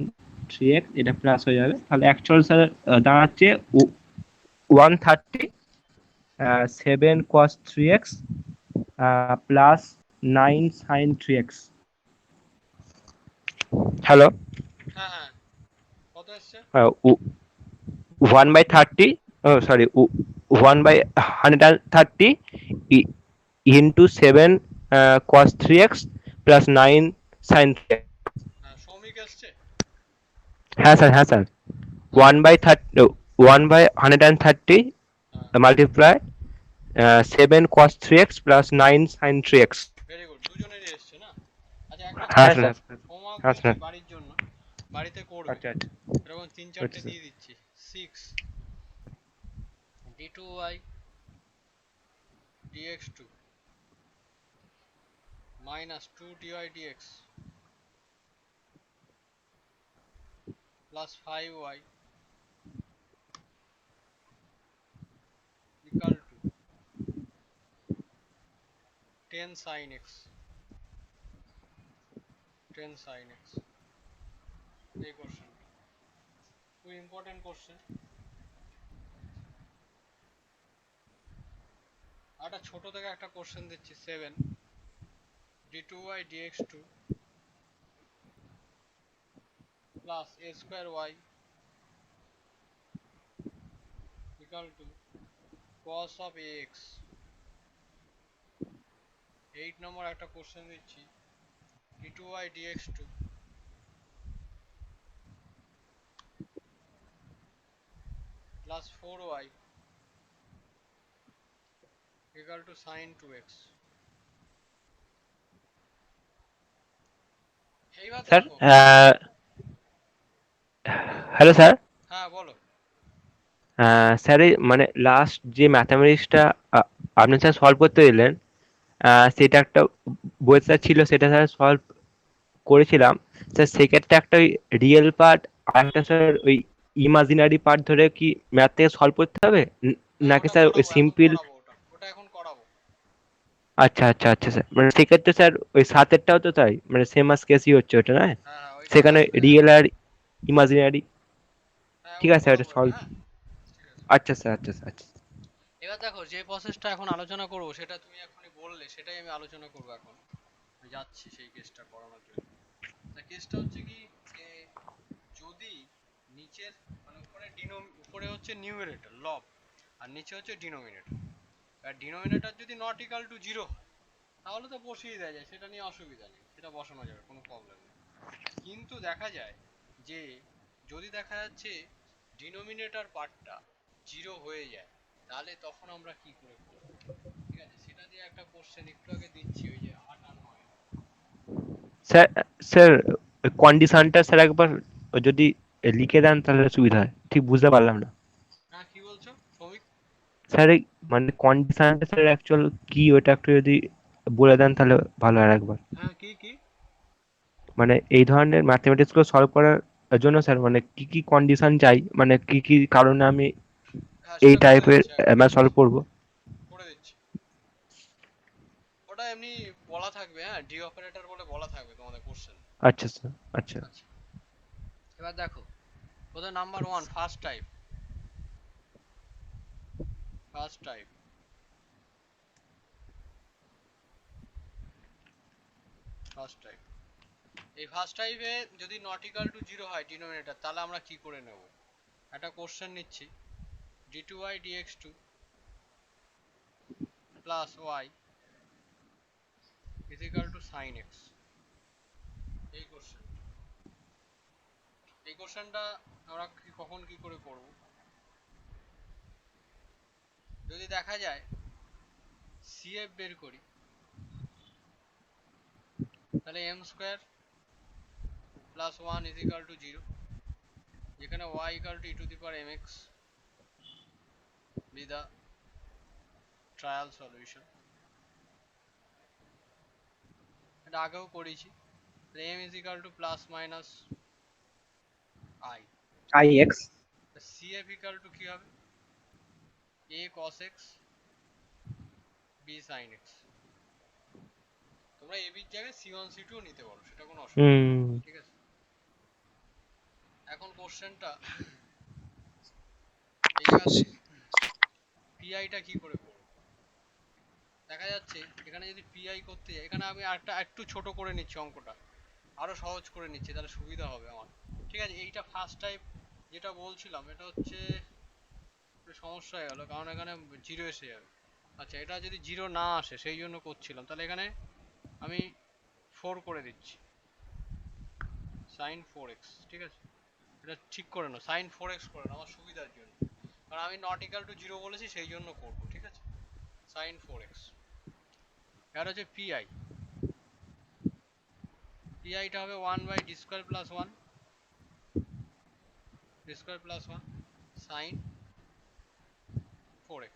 3x, এটা প্লাস হয়ে যাবে, তাহলে অ্যাকচুয়াল স্যার দাঁড়াচ্ছে 137 cos 3x plus 9 sin 3x। Hello, হ্যাঁ কত এসছে? 1/30, sorry, 1/130 into 7 cos 3x plus 9 sin 3x. হ্যাঁ সৌমিক এসছে। হ্যাঁ স্যার, হ্যাঁ 1/130 হ্যাঁ multiply 7 cos 3x plus 9 sin 3x. Very good, দুজনেরই এসছে না? আচ্ছা একটা হ্যাঁ কাজ হ্যাঁ স্যার, স্যার। করো, হোমওয়ার্ক হ্যাঁ দিচ্ছি স্যার। বাড়ির জন্য, বাড়িতে করবে। আচ্ছা আচ্ছা এরকম তিন আচ্ছা চারটে স্যার। দিয়ে দিচ্ছি। 6 d2y dx2 minus 2 dy dx plus 5y equal to 10 sin x, 10 sin x। এই কোশ্চেনটা খুব ইম্পর্টেন্ট কোশ্চেন। একটা ছোট থেকে একটা কোশ্চেন দিচ্ছি, 7 d2y dx2 plus a square y equal to cos of ax। 8 নম্বর একটা কোশ্চেন দিচ্ছি, d2y dx2 plus 4y equal to sin 2x। এইবার স্যার, দেখো। Hello sir. হ্যাঁ বলো। স্যার, এই মানে লাস্ট যে ম্যাথামেটিক্সটা আপনি স্যার সলভ করতে দিলেন, সেটা একটা বই স্যার ছিল, সেটা স্যার সলভ করেছিলাম। স্যার সেক্ষেত্রে একটা ওই রিয়েল পার্ট আর একটা স্যার ওই ইমাজিনারি পার্ট ধরে কি ম্যাথ থেকে সলভ করতে হবে, না নাকি ওটা স্যার ওই করাবো, এখন সিম্পল? করাবো, ওটা এখন করাবো। আচ্ছা স্যার, মানে সেক্ষেত্রে স্যার ওই সাতেরটাও তো তাই, মানে সেম আস কেসই হচ্ছে ওটা, না? হ্যাঁ ওইটাই সেখানে আসবে, হ্যাঁ। রিয়েল আর ইমাজিনারি। হ্যাঁ ঠিক ওটা আছে স্যার, ওটা করাবো এটা, সলভ। হ্যাঁ। ঠিক আছে। আচ্ছা স্যার, আচ্ছা স্যার, আচ্ছা। এবার দেখো, যে প্রসেসটা এখন আলোচনা করব সেটা তুমি এখনই বললে, সেটাই আমি আলোচনা করব এখন। আমি যাচ্ছি সেই কেসটা করানোর জন্য। তা কেসটা হচ্ছে কি, যে যদি নিচের মানে উপরে হচ্ছে নিউমারেটর লব, আর নিচে হচ্ছে ডিনোমিনেটর। আর ডিনোমিনেটর যদি নট ইকাল টু 0 হয়, তাহলে তো বসিয়ে দেওয়া যায়, সেটা নিয়ে অসুবিধা নেই, সেটা বসানো যাবে, কোনো প্রবলেম নেই। কিন্তু দেখা যায় যে যদি দেখা যাচ্ছে ডিনোমিনেটর পার্টটা 0 হয়ে যায়, তাহলে তখন আমরা কি করে করব? ঠিক আছে, সেটা দিয়ে একটা কোশ্চেন একটু আগে দিচ্ছি, ওই যে 8 আর 9। স্যার, স্যার কন্ডিশনটা স্যার একবার যদি লিখে দেন তাহলে সুবিধা হয়, ঠিক বুঝতে পারলাম না। হ্যাঁ কি বলছো সৌমিক? স্যার এই মানে কন্ডিশনটা স্যার অ্যাকচুয়াল কি, ওটা একটু যদি বলে দেন তাহলে ভালো হয় একবার। হ্যাঁ কি কি? মানে এই ধরনের ম্যাথমেটিক্স গুলো সলভ করার জন্য স্যার মানে কি কি কন্ডিশন চাই, মানে কি কি কারণে আমি হ্যাঁ এই সেটা করে টাইপের দিচ্ছি, হ্যাঁ করে ম্যাথ সলভ দিচ্ছি, করব? করে দিচ্ছি। ওটা এমনি বলা থাকবে, হ্যাঁ, ডি অপারেটর বলে বলা থাকবে তোমাদের কোশ্চেন। আচ্ছা স্যার, আচ্ছা। আচ্ছা, এবার দেখো, ওদের number 1 first type. First type, first type. এই ফার্স্ট টাইপে যদি নট ইকাল টু 0 হয় ডিনোমিনেটর, তাহলে আমরা কি করে নেব? একটা কোশ্চেন নিচ্ছি, d2y dx2 plus y is equal to sin x। এই কোশ্চেন, এই কোশ্চেনটা আমরা কখন কি করে করব? যদি দেখা যায় CF বের করি, তাহলে m square plus 1 is equal to 0, যেখানে y equal to e to the power mx be the trial solution। এটা আগেও করেছি। m is equal to plus minus I, IX। CF equal to কি হবে? a cos x b sin x। তোমরা ab এর জায়গায় c1 c2 নিতে পারো, সেটা কোনো অসুবিধা নেই, হুম। ঠিক আছে। এখন কোশ্চেনটা এই জায়গাতে পিআইটা কি করে করব? দেখা যাচ্ছে এখানে যদি পিআই করতে যাই, এখানে আমি একটু ছোট করে নিচ্ছি অঙ্কটা, আরো সহজ করে নিচ্ছি তাহলে সুবিধা হবে আমার। ঠিক আছে, এইটা ফার্স্ট টাইপ যেটা বলছিলাম এটা হচ্ছে একটু সমস্যা হয়ে গেল কারণ এখানে জিরো এসে যাবে। আচ্ছা, এটা যদি জিরো না আসে সেই জন্য করছিলাম, তাহলে এখানে আমি 4 করে দিচ্ছি, সাইন 4x। ঠিক আছে, এটা ঠিক করে নাও, সাইন 4x করে নাও আমার সুবিধার জন্য, কারণ আমি নট ইকাল টু জিরো বলেছি সেই জন্য করবো। ঠিক আছে, সাইন 4x। এটা হচ্ছে পিআই, পিআইটা হবে 1/d² plus 1 d² plus 1 sign 4x।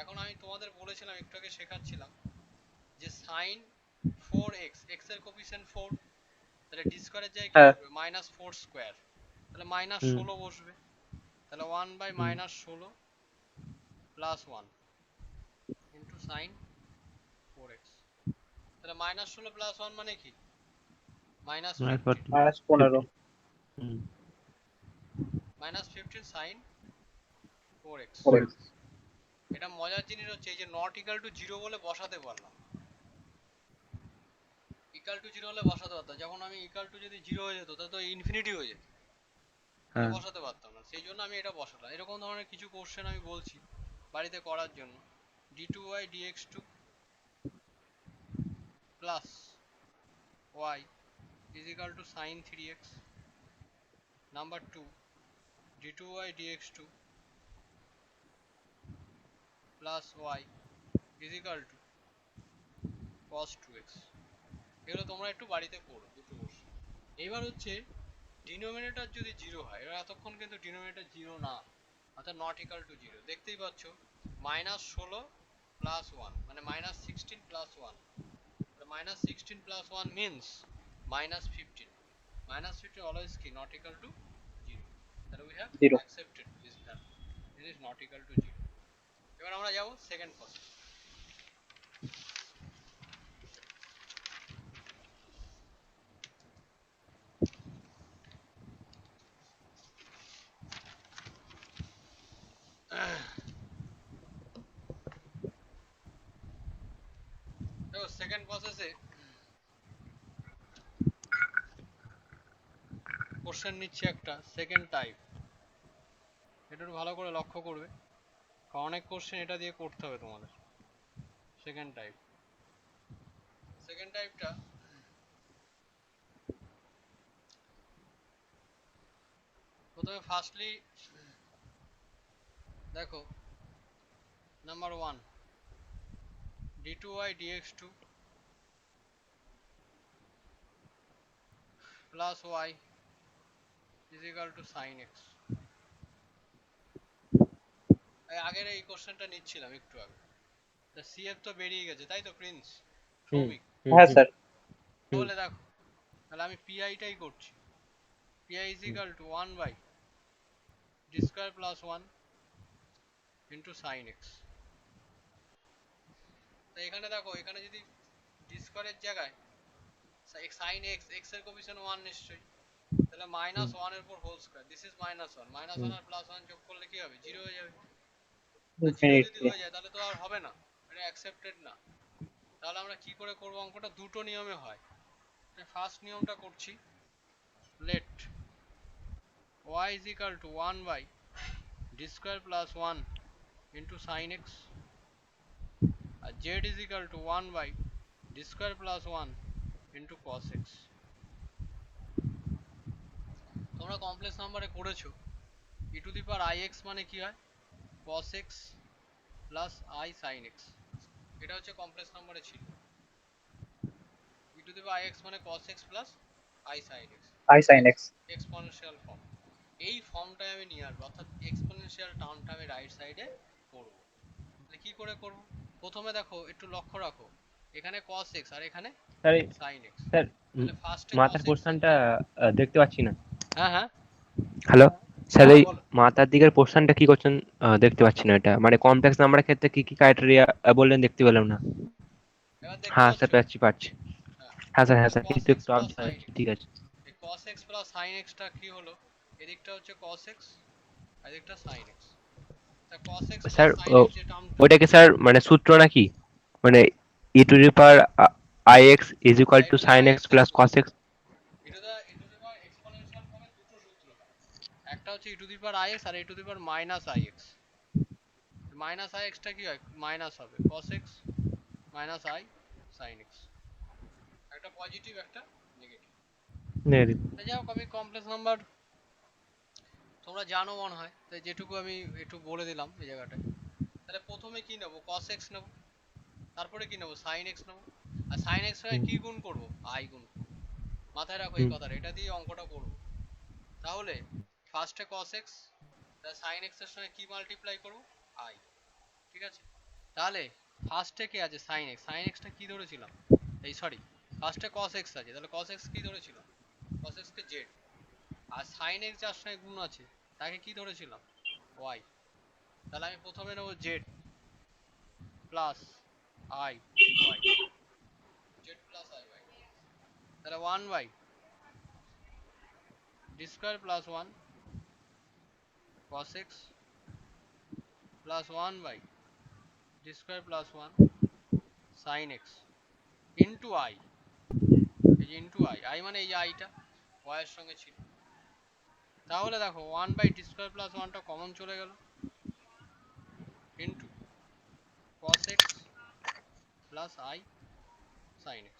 এখন আমি তোমাদের বলেছিলাম, একটু আগে শেখাচ্ছিলাম যে সাইন 4x, x এর কোফিসিয়েন্ট 4, তাহলে d স্কয়ারের জায়গায় কি হ্যাঁ বসবে মাইনাস 4 স্কয়ার, তাহলে মাইনাস হুম 16 বসবে, তাহলে 1 বাই হুম minus 16 plus 1 into sine 4x। তাহলে মাইনাস 16 প্লাস 1 মানে কি মাইনাস মাইনাস 15, -15 হুম মাইনাস 15 সাইন 4x। 4x। এটা মজার জিনিস হচ্ছে এই যে নট ইকাল টু জিরো বলে বসাতে পারলাম, ইকাল টু জিরো হলে বসাতে পারতাম, যখন আমি ইকাল টু যদি জিরো হয়ে যেত তাহলে তো ইনফিনিটি হয়ে যেত, তাহলে হ্যাঁ বসাতে পারতাম না, সেই জন্য আমি এটা বসালাম। এরকম ধরনের কিছু কোশ্চেন আমি বলছি বাড়িতে করার জন্য। d2y dx2 plus y is equal to sin 3x। Number 2, d2y dx2 plus y is equal to cos 2x। এগুলো তোমরা একটু বাড়িতে করো দুটো কোশ্চেন। এইবার হচ্ছে ডিনোমিনেটর যদি জিরো হয়, এবার এতক্ষণ কিন্তু ডিনোমিনেটর জিরো না, অর্থাৎ নট ইকাল টু জিরো। দেখতেই পাচ্ছ -16 প্লাস 1 মানে -16 প্লাস 1, -16 plus 1 means -15, -15 always কি not equal to 0, that we have 0 accepted this value, this is not equal to 0। এবার আমরা যাব সেকেন্ড প্রসেস। দেখো সেকেন্ড প্রসেসে কোশ্চেন নিচ্ছে একটা সেকেন্ড টাইপ, এটা একটু ভালো করে লক্ষ্য করবে কারণ অনেক কোশ্চেন এটা দিয়ে করতে হবে তোমাদের। সেকেন্ড টাইপ, সেকেন্ড টাইপটা প্রথমে ফার্স্টলি দেখো, number 1 d2y dx2 plus y is equal to sin x। আগের এই কোশ্চেনটা নিচ্ছিলাম একটু আগে, তা সিএফ তো বেরিয়ে গেছে তাই তো প্রিন্স হুম সৌমিক? হুম হ্যাঁ হুম স্যার। হুম বলে দেখো, তাহলে আমি পিআইটাই করছি, PI is equal to 1 by d² plus 1 into sin x। তো এখানে দেখো, এখানে যদি d² এর জায়গায় sin x, x এর কোফিসিয়েন্ট 1 নিশ্চয়ই, তাহলে হুম -1 এর উপর হোল স্কয়ার, দিস ইজ -1, হুম -1 আর +1 যোগ করলে কি হবে 0 হয়ে যাবে। তো 0 যদি ইনফিনিটি। হয়ে যায় তাহলে তো আর হবে না, এটা অ্যাকসেপ্টেড না। তাহলে আমরা কি করে করব অঙ্কটা, দুটো নিয়মে হয়। ফার্স্ট নিয়মটা করছি, late y is equal to 1 by d² plus 1 into sin x আর z is equal to 1 by d² plus 1 into cos x। তোমরা কমপ্লেক্স নাম্বারে করেছো e to the power ix মানে কি হয় cos x plus I sin x, এটা হচ্ছে complex নাম্বারে ছিল, e to the power ix মানে cos x plus I sin x, I sin x। Exponential form. এই ফর্মটাই আমি নিয়ে আসবো, অর্থাৎ এক্সপোনেনশিয়াল টার্মটা আমি রাইট সাইডে করব। তাহলে কি করে করব, প্রথমে দেখো একটু লক্ষ্য রাখো, এখানে cos x আর এখানে স্যার sin x, স্যার তাহলে ফার্স্টে মাথার cos x। পোর্শনটা দেখতে পাচ্ছি না। হ্যাঁ হ্যাঁ হ্যালো স্যার, হ্যাঁ এই বলো। মাথার দিকের পোর্শনটা কি করছেন? দেখতে পাচ্ছি না এটা, মানে কমপ্লেক্স নাম্বারের ক্ষেত্রে কি কি ক্রাইটেরিয়া বললেন, দেখতে পেলাম না। এবার দেখতে হ্যাঁ পাচ্ছ? স্যার পাচ্ছি পাচ্ছি। হ্যাঁ, হ্যাঁ স্যার হ্যাঁ তাহলে স্যার, cos কিন্তু x একটু plus অবজার্ভ sin হচ্ছে, x, ঠিক আছে। এই cos x plus sin x টা কি হলো, এদিকটা হচ্ছে cos x আর এদিকটা sin x। তা cos x sir plus sin x যে টার্মটা, ওইটা কি স্যার মানে সূত্র নাকি, মানে E to the power ix is equal to sin x plus cos x. e to the power exponential ফর্মে দুটো সূত্র হয়, একটা হচ্ছে e to the power ix আর e to the power minus ix। Minus ix টা কি হয়, মাইনাস হবে cos x minus i sin x, একটা পজিটিভ একটা নেগেটিভ। নেগেটিভ। যাই হোক, আমি কমপ্লেক্স নাম্বার তোমরা জানো মনে হয়, তাই যেটুকু আমি একটু বলে দিলাম এই জায়গাটায়। তাহলে প্রথমে কি নেবো, cos x নেবো, তারপরে কি নেবো, sin x নেবো, আর sin x এর কি গুণ করবো, i গুণ করবো। মাথায় রাখো এই কথাটা, এটা দিয়ে অঙ্কটা করবো। তাহলে ফার্স্টে cos x, তাহলে sin x এর সঙ্গে কি মাল্টিপ্লাই করবো, i। ঠিক আছে, তাহলে ফার্স্টে কি আছে, sin x, sin x টা কি ধরেছিলাম, এই সরি ফার্স্টে cos x আছে, তাহলে cos x কি ধরেছিলাম, cos x কে z, আর sin x যার সঙ্গে গুণ আছে তাকে কি ধরেছিলাম, y। তাহলে আমি প্রথমে নেবো z plus i y, z plus i y, তাহলে 1 by d square plus 1 cos x plus 1 by d square plus 1 sin x into i, এই যে ইন্টু i মানে এই যে আইটা y এর সঙ্গে ছিল। তাহলে দেখো 1 বাই d স্কয়ার প্লাস 1 টা কমন চলে গেল, into cos x plus i sin x।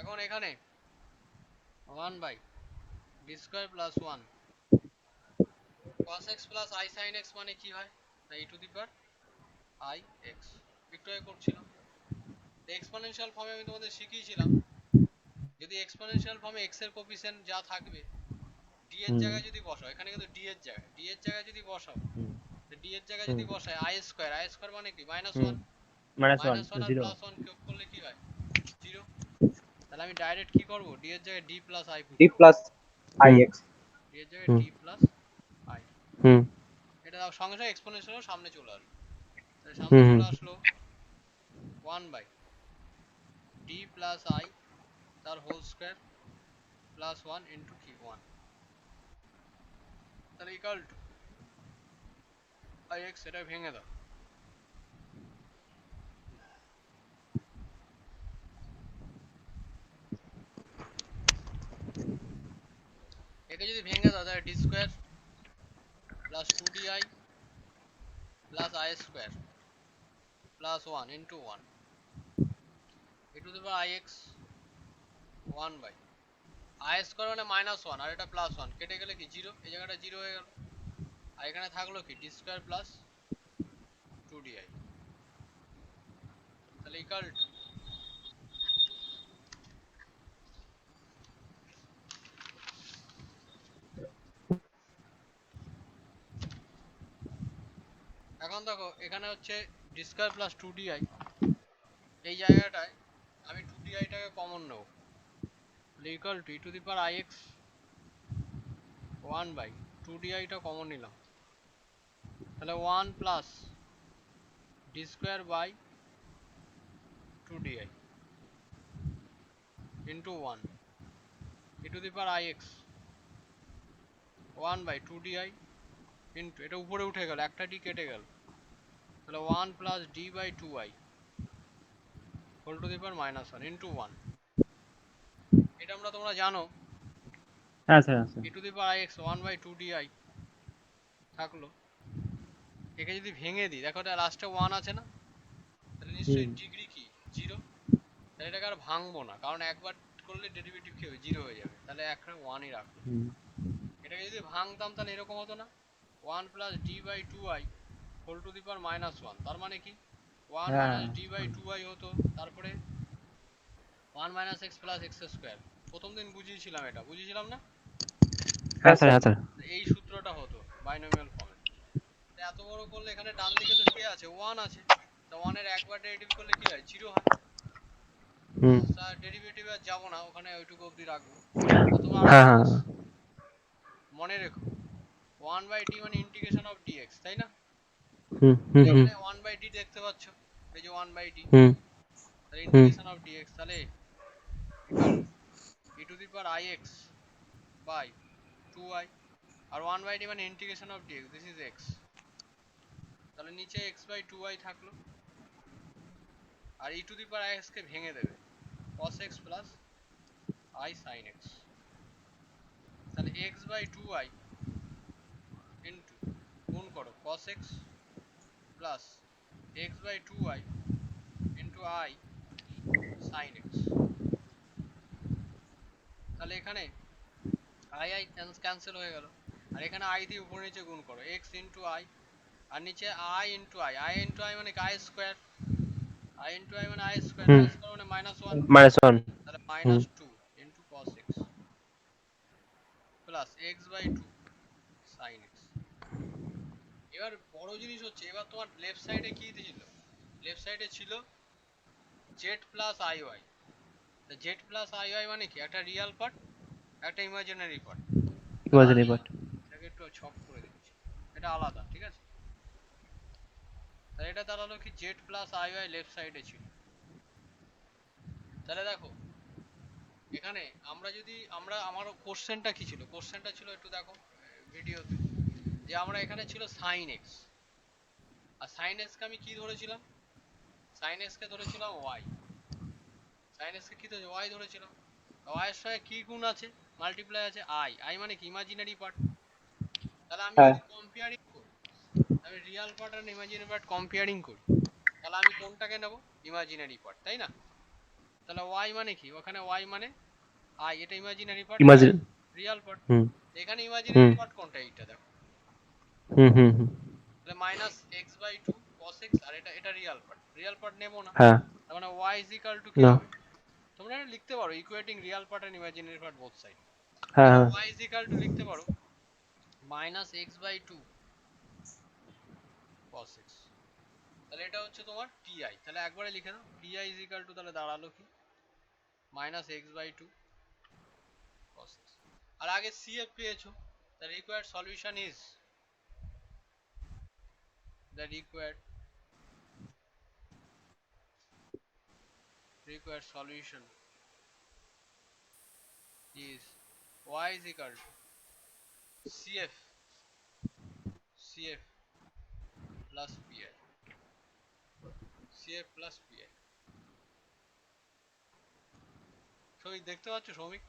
এখন এখানে 1 by d square plus 1 cos x plus i sin x মানে কি হয়, না e to the power i x। একটু আগে করছিলাম এক্সপোনেনশিয়াল ফর্মে, আমি তোমাদের শিখিয়েছিলাম যদি এক্সপোনেনশিয়াল ফর্মে x এর কোএফিসিয়েন্ট যা থাকবে d এর জায়গায় যদি বসাও, এখানে কিন্তু d এর জায়গায় যদি বসাও, d এর জায়গায় যদি বসায় i স্কয়ার মানে কি মাইনাস 1, মাইনাস 1 আর প্লাস 1 যোগ করলে কি হয়, 0। তাহলে আমি ডাইরেক্ট কি করব, d এর জায়গায় d plus i d plus ix, d এর জায়গায় d প্লাস i, এটা দাও, সঙ্গে সঙ্গে এক্সপোনেনশিয়াল সামনে চলে আসলো, তাহলে সামনে চলে আসলো 1 বাই d প্লাস i তার হোল স্কয়ার প্লাস 1 ইন্টু কি 1, তাহলে ইকুয়াল টু ix, এটা ভেঙে দাও, একে যদি ভেঙে দাও তাহলে d square plus 2di plus i square plus 1 into 1 e to the power ix 1 by i square মানে মাইনাস 1 আর এটা প্লাস 1, কেটে গেলে কি 0, এই জায়গাটা 0 হয়ে গেল, আর এখানে থাকলো কি d স্কয়ার প্লাস 2di, তাহলে ইকুয়াল টু এখন দেখো এখানে হচ্ছে d স্কয়ার প্লাস 2di, এই জায়গাটায় আমি 2di টাকে কমন নেব, তাহলে equal to e to the power ix 1 by 2di টা কমন নিলাম, তাহলে 1 plus d square by 2di into 1 e to the power ix 1 by 2di into, এটা উপরে উঠে গেল, একটা d কেটে গেল, তাহলে 1 plus d by 2i whole to the power minus 1 into 1, এটা আমরা তোমরা জানো, হ্যাঁ স্যার, আচ্ছা। e to the power ix 1 by 2di থাকলো, একে যদি ভেঙে দিই দেখো এটা লাস্টে 1 আছে না, তাহলে নিশ্চয়ই ডিগ্রি কি 0, তাহলে এটাকে আর ভাঙবো না, কারণ একবার করলে ডেরিভেটিভ কি হবে 0 হয়ে যাবে, তাহলে একটা 1ই রাখবো। এটাকে যদি ভাঙতাম তাহলে এরকম হতো না, 1 plus d by 2i whole to the power minus 1, তার মানে কি 1 মাইনাস d বাই 2i হতো, তারপরে 1 minus x plus x square, প্রথম দিন বুঝিয়েছিলাম, এটা বুঝিয়েছিলাম না, হ্যাঁ স্যার, হ্যাঁ স্যার। এই সূত্রটা হতো বাইনোমিয়াল ফর্মে। এত বড় করলে এখানে ডান দিকে তো কে আছে, 1 আছে, তা 1 এর একবার ডেরিভেটিভ করলে কি হয় 0 হয়, স্যার ডেরিভেটিভ আর যাবো না, ওখানে ওইটুকু অবধি রাখবো। তোমরা মনে রেখো 1 বাই d মানে ইন্টিগ্রেশন অফ dx, তাই না, এখানে 1 বাই d দেখতে পাচ্ছ, এই যে 1 বাই d, তাহলে ইন্টিগ্রেশন অফ dx, তাহলে equal e to the power ix by 2i, আর 1 বাই d মানে integration of dx, this is x, তাহলে নিচে x বাই 2i থাকলো, আর e to the power x কে ভেঙে দেবে cos x plus i sin x। তাহলে x বাই 2i ইন্টু গুণ করো cos x plus x by 2i into i sin x। তাহলে এখানে i i ক্যান্সেল হয়ে গেল, আর এখানে i দিয়ে উপর নিচে গুণ করো x ইন্টু i, আর নিচে i into i into i মানে i square, i into i মানে i square, hmm i square মানে -1, -1 তাহলে hmm -2 into cos x plus x by 2 sin x। এবার বড় জিনিস হচ্ছে, এবার তোমার লেফট সাইডে কি ছিল, লেফট সাইডে ছিল z plus iy। z plus iy মানে কি, একটা রিয়েল পার্ট একটা ইমাজিনারি পার্ট। তাহলে ইমাজিনারি আমি পার্ট এটাকে একটু ছক করে দিচ্ছি, এটা আলাদা, ঠিক আছে। তাহলে এটা দাঁড়ালো কি z প্লাস iy লেফট সাইডে ছিল। তাহলে দেখো এখানে আমরা যদি আমার কোশ্চেনটা কি ছিল, কোশ্চেনটা ছিল একটু দেখো ভিডিওতে, যে আমরা এখানে ছিল sin x, আর sin x কে আমি কি ধরেছিলাম, sin x কে ধরেছিলাম y, sin x কে কি ধরেছি y ধরেছিলাম, y এর সঙ্গে কি গুণ আছে, মাল্টিপ্লাই আছে i মানে কি ইমাজিনারি পার্ট। তাহলে আমি হ্যাঁ যদি কম্পেয়ারিং করি, আমি রিয়েল পার্ট আর ইমাজিনারি পার্ট কম্পেয়ারিং করি, তাহলে আমি কোনটাকে নেব, ইমাজিনারি পার্ট, তাই না। তাহলে y মানে কি, ওখানে y মানে i, এটা ইমাজিনারি পার্ট, এটা ইমাজিন রিয়েল পার্ট। হুম এখানে হুম ইমাজিনারি পার্ট কোনটা, এইটা দেখো, হুম হুম হুম তাহলে -x/2 cos x, আর এটা এটা রিয়েল পার্ট নেব না, হ্যাঁ তার মানে y কি না হবে, তোমরা লিখতে পারো equating real part and imaginary part both side. হ্যাঁ তাহলে হ্যাঁ y লিখতে পারো -x/2 cos x। তাহলে এটা হচ্ছে তোমার pi, তাহলে একবারে লিখে দাও pi তাহলে দাঁড়ালো কি -x/2 cos x। আর আগে CF পেয়েছো, the required solution is the required solution is y is equal to CF plus pi, CF plus pi। Soumik দেখতে পাচ্ছ, Soumik,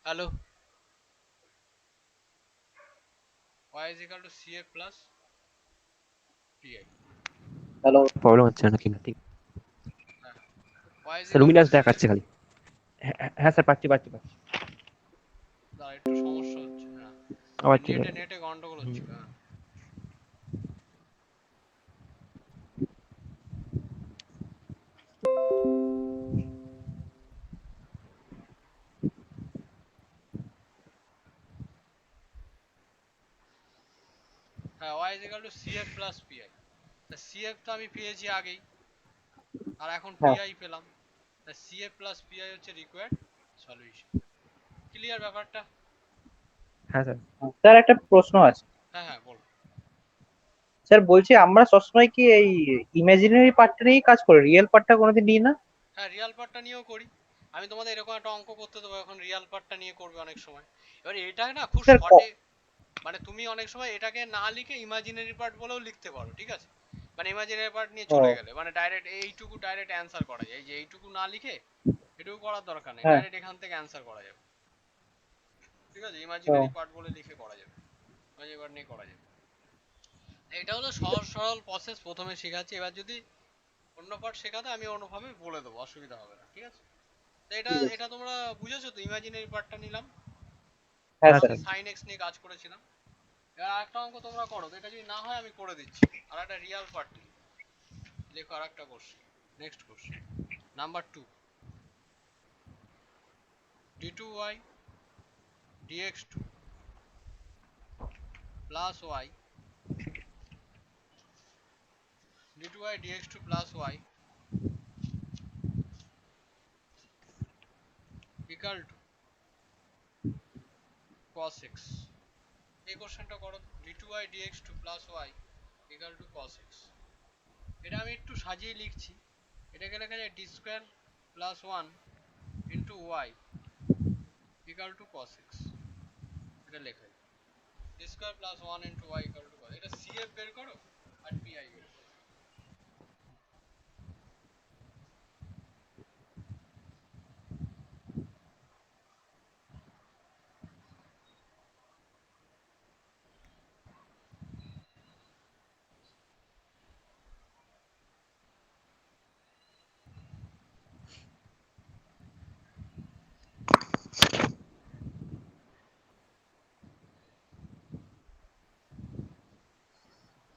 hello, y is equal to CF plus pi। Hello. Problem হচ্ছে না কিন্তু ঠিক হ্যাঁ, y is sir equal to Luminous CF, দেখাচ্ছে খালি হ্যাঁ স্যার পাচ্ছি পাচ্ছি পাচ্ছি দাঁড়া একটু সমস্যা হচ্ছে, হ্যাঁ আবার ঠিক নেটে আছে নেটে গন্ডগোল হুম হচ্ছিল, হ্যাঁ। হ্যাঁ, y is equal to CF plus pi। তা CF তো আমি পেয়েছি আগেই, আর এখন হ্যাঁ pi পেলাম, তা CF plus pi হচ্ছে রিকোয়ার্ড সলিউশন। ক্লিয়ার ব্যাপারটা? হ্যাঁ স্যার স্যার, একটা প্রশ্ন আছে। হ্যাঁ হ্যাঁ বলো। স্যার বলছি, আমরা সবসময় কি এই ইমাজিনারি পার্টটা নিয়েই কাজ করি, রিয়েল পার্টটা কোনোদিন নিই না? হ্যাঁ, রিয়াল পার্টটা নিয়েও করি। আমি তোমাদের এরকম একটা অঙ্ক করতে দেবো, এখন রিয়াল পার্টটা নিয়ে করবে অনেক সময়। এবার এটা না খুব স্যার শর্টে, মানে তুমি অনেক সময় এটাকে না লিখে ইমাজিনারি পার্ট বলেও লিখতে পারো, ঠিক আছে। মানে ইমাজিনারি পার্ট নিয়ে চলে ও গেলে মানে ডাইরেক্ট এইটুকু ডাইরেক্ট অ্যান্সার করা যায়, এই যে এইটুকু না লিখে এটুকু করার দরকার নেই, হ্যাঁ ডাইরেক্ট এখান থেকে অ্যান্সার করা যাবে, ঠিক আছে। ও ইমাজিনারি পার্ট বলে লিখে করা যাবে, ইমাজিনারি পার্ট নিয়ে করা যাবে। এটা হলো সহজ সরল প্রসেস, প্রথমে শেখাচ্ছি, এবার যদি অন্য পার্ট শেখাতে আমি অন্যভাবে বলে দেবো, অসুবিধা হবে না, ঠিক আছে। তো এটা ঠিক আছে। এটা তোমরা বুঝেছো তো, ইমাজিনারি পার্টটা নিলাম, হ্যাঁ হ্যাঁ আমি স্যার। স্যার সাইন এক্স নিয়ে কাজ করেছিলাম। এবার আরেকটা অঙ্ক তোমরা করো, তো এটা যদি না হয় আমি করে দিচ্ছি, আর একটা রিয়াল পার্ট নিয়ে লেখো, আর একটা question, next question number 2, d2y dx2 plus y, d2y dx2 plus y equal to cos x। এই কোশ্চেনটা করো, d2y dx2 plus y equal to cos x। এটা আমি একটু সাজিয়ে লিখছি, এটাকে লেখা যায় d square plus 1 into y equal to cos x। এটা লেখা যায় d square plus 1 into y equal to cos। এটা CF বের করো আর PI বের করো।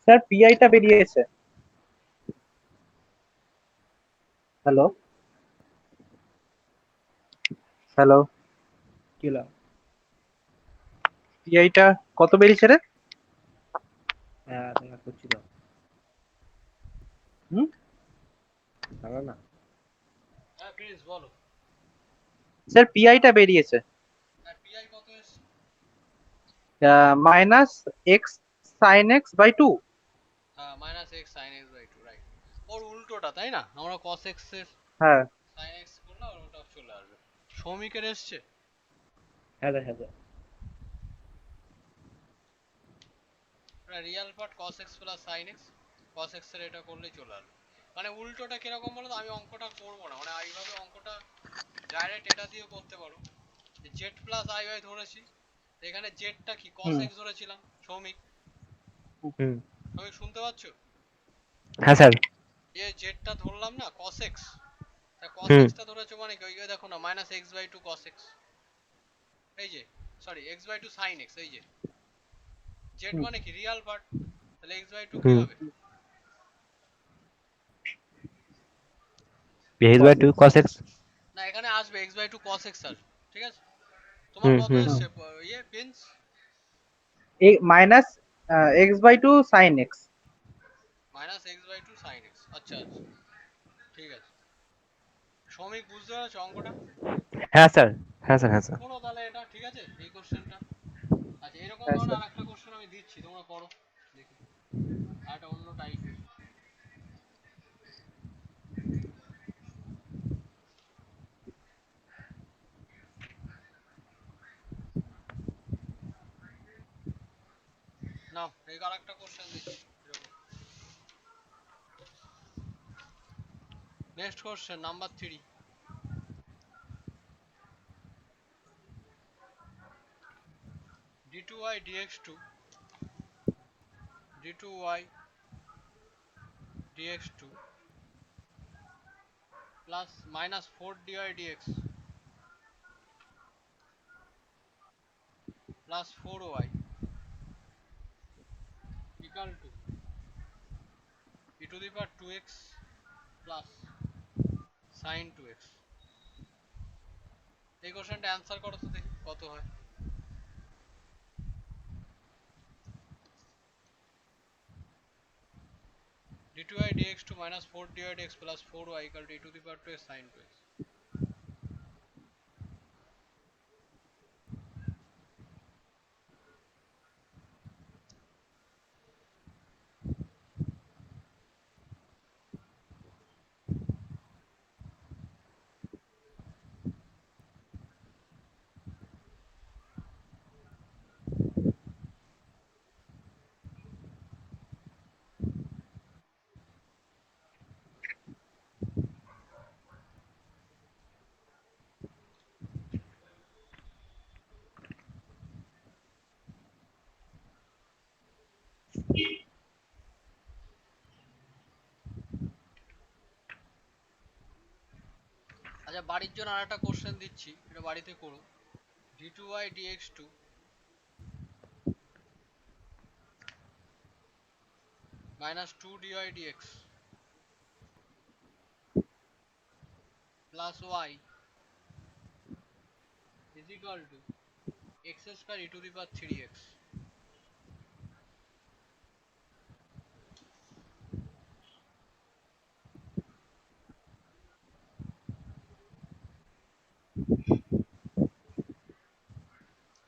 স্যার পিআইটা বেরিয়েছে। হ্যালো হ্যালো, কি হলো? পিআইটা কত বেরিয়েছে রে? হ্যাঁ দেখা করছি তো, হুম, জানো না? হ্যাঁ প্লিজ বলো। স্যার পিআইটা বেরিয়েছে আর পিআই কত এসছে? Minus X sine X by two. হ্যাঁ minus X sine X by two, right. ওর উল্টোটা তাই না, আমরা কস এক্স এর হ্যাঁ সাইন এক্স করলাম আর ওটা চলে আসবে। সৌমিকের এসছে। হ্যাঁ হ্যাঁ হ্যাঁ। Real part cos x plus sine x, cos x এর এটা করলেই চলে আসবে। মানে উল্টোটা কিরকম বলো তো, আমি অঙ্কটা করবো না, মানে এইভাবে অঙ্কটা ডাইরেক্ট এটা দিয়ে করতে পারো। জেড প্লাস আই ওয়াই ধরেছি, এখানে জেডটা কি কস হুম এক্স ধরেছিলাম। সৌমিক, হুম। সৌমিক শুনতে পাচ্ছ? হ্যাঁ স্যার। এ জেডটা ধরলাম না কস এক্স, তা কস হুম এক্সটা ধরেছো মানে কি, ওই দেখো না minus x by two cos x, এই যে sorry x by two sine x, এই যে জেড হুম মানে কি রিয়াল পার্ট, তাহলে এক্স বাই টু কি হুম। হবে? বেস বাই টু কস এক্স। না এখানে আসবে x by two cos x আসবে, ঠিক আছে। তোমার হুম কত হুম। এসছে ইয়ে পেন্স? Minus x by two sine x. Minus x by two sine x, আচ্ছা আচ্ছা ঠিক আছে। শ্রমিক বুঝতে পারছো অঙ্কটা? হ্যাঁ স্যার, হ্যাঁ স্যার, হ্যাঁ স্যার। করো তাহলে এটা, ঠিক আছে এই কোশ্চেনটা। আচ্ছা এরকম হ্যাঁ ধরনের স্যার। আরেকটা কোশ্চেন আমি দিচ্ছি, তোমরা করো দেখি, আর একটা অন্য টাইপের। না এই আরেকটা কোশ্চেন দিচ্ছি এরকম। Next question number 3, d2y dx2 d2y dx2 plus minus 4 dy dx plus 4y equal to e to the power 2x plus sin 2x। এই কোশ্চেনটা অ্যান্সার করো তো দেখি কত হয়। d2y dx2 minus 4 dy dx plus 4y equal to e to the power 2x sin 2x। আচ্ছা বাড়ির জন্য আরেকটা কোশ্চেন দিচ্ছি, এটা বাড়িতে করো। d2y dx2 minus 2 dy dx plus y is equal to x square e to the power 3x।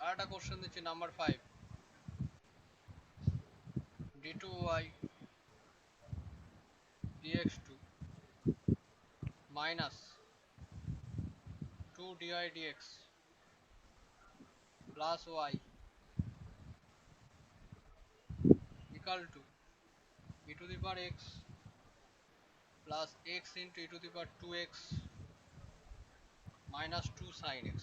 আর একটা question দিচ্ছি number 5, d2y dx2 minus 2 dy dx plus y equal to e to the power x plus x into e to the power 2x minus 2 sin x।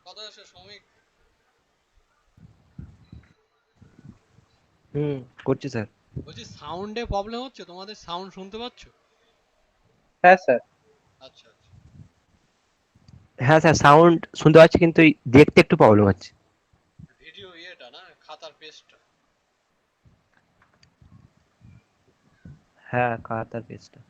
কত আছে শ্রমিক? করছি sir. বলছি সাউন্ডে problem হচ্ছে, তোমাদের sound শুনতে পাচ্ছ? হ্যাঁ স্যার। আচ্ছা আচ্ছা। হ্যাঁ স্যার, সাউন্ড শুনতে পাচ্ছি কিন্তু এই দেখতে একটু প্রবলেম হচ্ছে। ভিডিও ইয়েটা না, খাতার পেজটা। হ্যাঁ, খাতার পেজটা।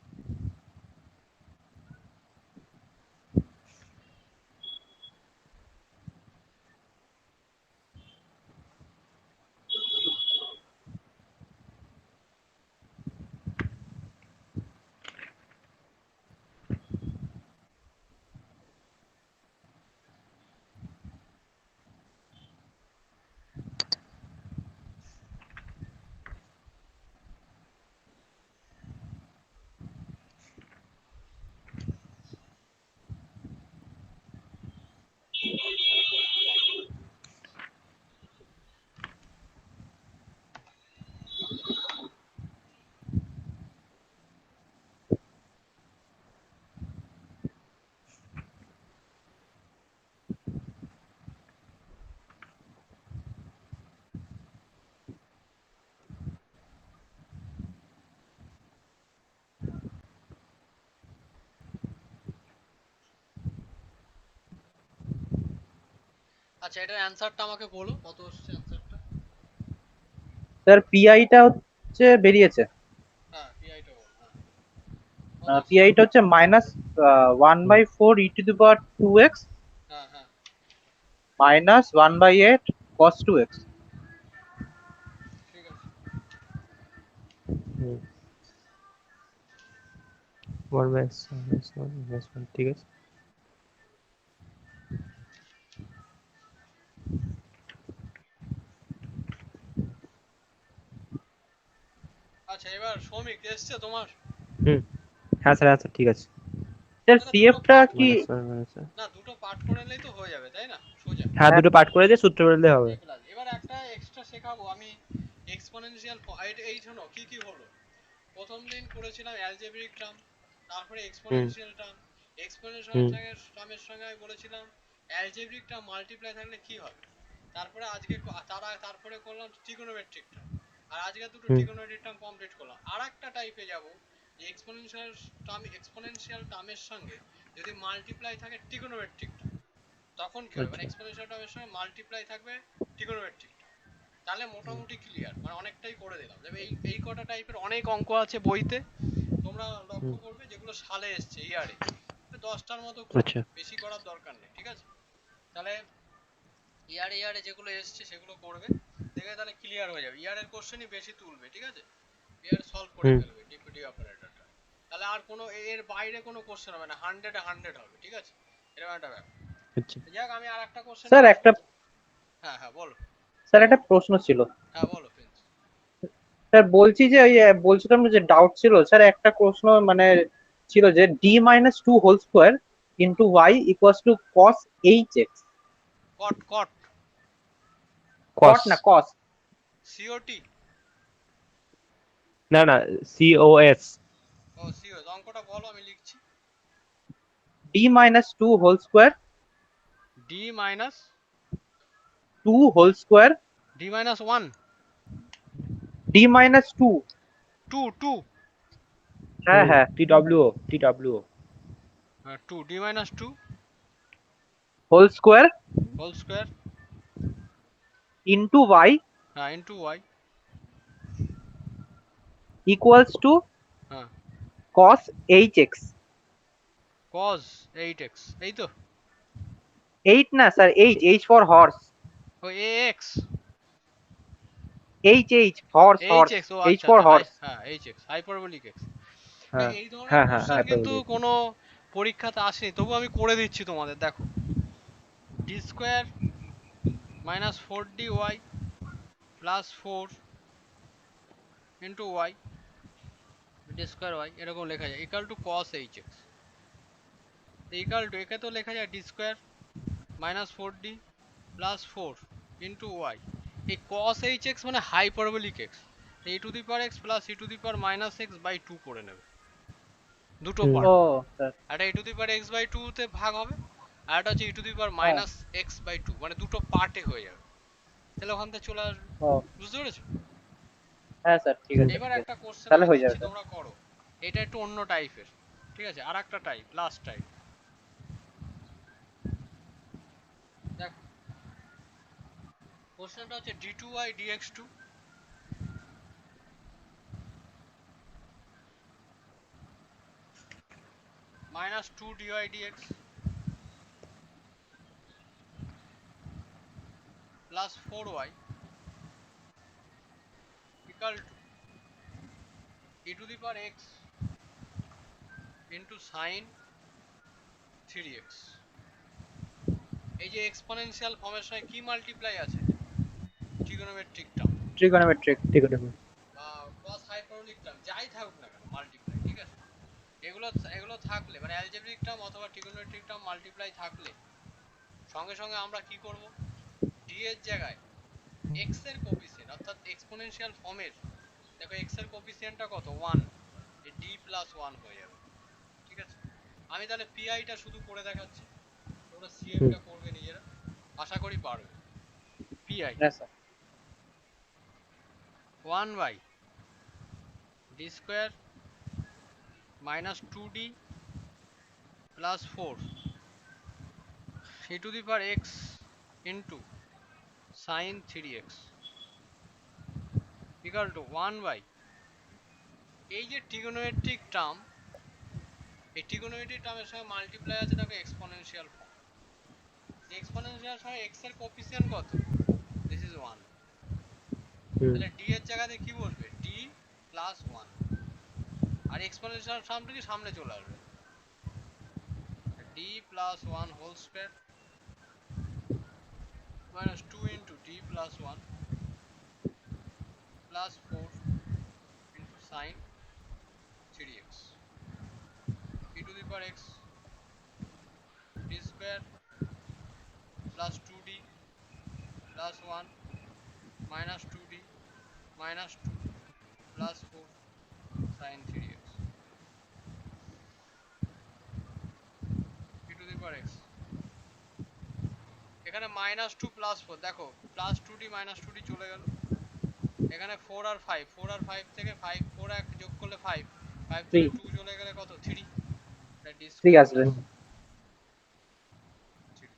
আচ্ছা, এটার অ্যানসারটা আমাকে বলো, কত হচ্ছে অ্যানসারটা? স্যার পিআইটা হচ্ছে বেরিয়েছে। হ্যাঁ, পিআইটা বলো। হ্যাঁ, কত আসছে? পিআইটা হচ্ছে -1/4 e⁻²x হ্যাঁ হ্যাঁ, -1/8 cos 2x। ঠিক আছে। হুম। 1/1 ঠিক আছে। আচ্ছা, এবার শ্রমিক এসছে তোমার? হুম। হ্যাঁ স্যার, আচ্ছা ঠিক আছে। স্যার তাহলে দুটো সিএফটা পার্ট কি? না, দুটো পার্ট করে নিলেই তো হয়ে যাবে, তাই না? সোজা। হ্যাঁ, দুটো পাঠ করে দিয়ে সূত্র বললে হবে। এগুলা এবার একটা এক্সট্রা শেখাবো আমি, এক্সপোনেনশিয়াল। এই শোনো কি কি হলো। প্রথম দিন করেছিলাম অ্যালজেব্রিক টার্ম, তারপরে হুম এক্সপোনেনশিয়াল টার্ম। এক্সপোনেনশিয়াল হুম টার্মের সঙ্গে আমি বলেছিলাম অ্যালজেব্রিক টার্ম মাল্টিপ্লাই থাকলে কি হবে। তারপরে আজকে তারপরে করলাম ট্রিগোনোমেট্রিক টার্ম। আর আজকে দুটো হুম ট্রিগোনোমেট্রিক টার্ম কমপ্লিট করলাম। আর একটা টাইপে যাব, যে এক্সপোনেনশিয়াল টার্মের সঙ্গে যদি মাল্টিপ্লাই থাকে ট্রিগোনোমেট্রিক টার্ম, তখন কি হবে, মানে আচ্ছা। এক্সপোনেনশিয়াল টার্মের সঙ্গে মাল্টিপ্লাই থাকবে ট্রিগোনোমেট্রিক। তাহলে মোটামুটি ক্লিয়ার, মানে অনেকটাই করে দিলাম। তবে এই কটা টাইপের অনেক অঙ্ক আছে বইতে, তোমরা লক্ষ্য হুম, করবে যেগুলো সালে এসছে, ইয়ারে 10টার মতো করবে, আচ্ছা। বেশি করার দরকার নেই, ঠিক আছে? তাহলে ইয়ারে যেগুলো এসছে সেগুলো করবে, দেখে তাহলে ক্লিয়ার হয়ে যাবে। ইয়ারের কোশ্চেনই বেশি তুলবে, ঠিক আছে? ইয়ার সলভ করে হুম, ফেলবে ডিপিটি অপারেটরটা। তাহলে আর কোনো এর বাইরে কোনো কোশ্চেন হবে না, 100 হবে, ঠিক আছে? এরকম একটা ব্যাপার। আচ্ছা। যাক, আমি আর একটা কোশ্চেনে স্যার আসবো। একটা হ্যাঁ হ্যাঁ, বলো। স্যার একটা প্রশ্ন ছিল। হ্যাঁ বলো প্রিন্স। স্যার বলছি যে ওই বলছিলাম যে ডাউট ছিল স্যার, একটা প্রশ্ন মানে ছিল যে d-2 whole square into y equals to cos 8x। Cot cot cos. না কস। সিওটি। না না, COS। ও সিও, অঙ্কটা বলো আমি লিখছি। d-2 whole square D minus 2 whole square D-1 d-2। 2 হ্যাঁ হ্যাঁ, TWO। 2 D-2 whole square whole square, into y হ্যাঁ, ইন্টু ওয়াই, ইকুয়ালস টু হ্যাঁ, cos hx। cos 8x, এই তো। 8 না স্যার, h ফর হর্স। ও ax, হর্স। hx, ও h আচ্ছা ফর আচ্ছা, হর্স। হ্যাঁ hx, হাইপারবোলিক x। হ্যাঁ এই ধরনের হ্যাঁ হ্যাঁ, কোশ্চেন কিন্তু hyperbolic। কোনো পরীক্ষাতে আসেনি, তবু আমি করে দিচ্ছি তোমাদের, দেখো। D square minus 4dy plus 4 into y, D square y, এরকম লেখা যায়, equal to cos hx। Equal to, একে তো লেখা যায় D square minus 4d plus 4 into y. এই cos hx মানে hyperbolic x, e to the power x plus e to the power minus x by 2 করে নেবে, দুটো হুম পার্ট। ও স্যার। একটা e to the power x by 2 তে ভাগ হবে, আর একটা হচ্ছে E to the power minus x by two, মানে দুটো পার্টে হয়ে যাবে। তাহলে ওখান থেকে চলে আসবে। ও বুঝতে পেরেছো? হ্যাঁ স্যার, ঠিক আছে এবার ঠিক একটা আছে, কোশ্চেন তাহলে আমি হয়ে দিচ্ছি, যাবে স্যার। তোমরা করো। এটা একটু অন্য টাইপের, ঠিক আছে? আর একটা টাইপ, লাস্ট টাইপ। দেখো কোশ্চেনটা হচ্ছে d2y dx2 minus 2 dy dx plus 4y equal to e to the power x into sin 3x। এই যে এক্সপোনেনশিয়াল ফর্মের সঙ্গে কি মাল্টিপ্লাই আছে? Trigonometric term trigonometric. বা cos হাইপারবোলিক টার্ম, যাই থাকুক না কেন মাল্টিপ্লাই, ঠিক আছে? এগুলো এগুলো থাকলে মানে অ্যালজেব্রিক টার্ম অথবা ট্রিগোনোমেট্রিক টার্ম মাল্টিপ্লাই থাকলে সঙ্গে সঙ্গে আমরা কি করব? d এর জায়গায় x এর কোফিসিয়েন্ট অর্থাৎ এক্সপোনেনশিয়াল ফর্মের, দেখো x এর কোফিসিয়েন্টটা কত? 1, এই d প্লাস 1 হয়ে যাবে, ঠিক আছে? আমি তাহলে pi টা শুধু করে দেখাচ্ছি, তোমরা cf টা করবে নিজেরা, আশা করি পারবে। pi হ্যাঁ sir. 1 by d square minus 2d plus 4 e to the power x into sin 3x equal to 1 by, এই যে ট্রিগোনোমেট্রিক টার্ম, এই ট্রিগোনোমেট্রিক টার্মের সঙ্গে মাল্টিপ্লাই আছে দেখো এক্সপোনেনশিয়াল ফর্ম। এক্সপোনেনশিয়াল সঙ্গে x এর কোফিসিয়েন্ট কত? This is 1। তাহলে d এর জায়গাতে কি বসবে? d প্লাস 1, আর এক্সপোনেনশিয়াল টার্মটা কি সামনে চলে আসবে, d plus 1 whole square minus 2 into d plus 1 plus 4 into sine 3x e to the power x d square plus 2d plus 1 minus 2d minus 2 plus 4 sine 3x e to the power x। এখানে minus 2 plus 4, দেখো plus 2d minus 2d চলে গেল, এখানে 4 আর 5, 4 আর 5 থেকে 5 4 এক যোগ করলে 5, 5 থেকে 2 চলে গেলে কত? 3, তাই d ঠিক স্কয়ার আছে। প্লাস 3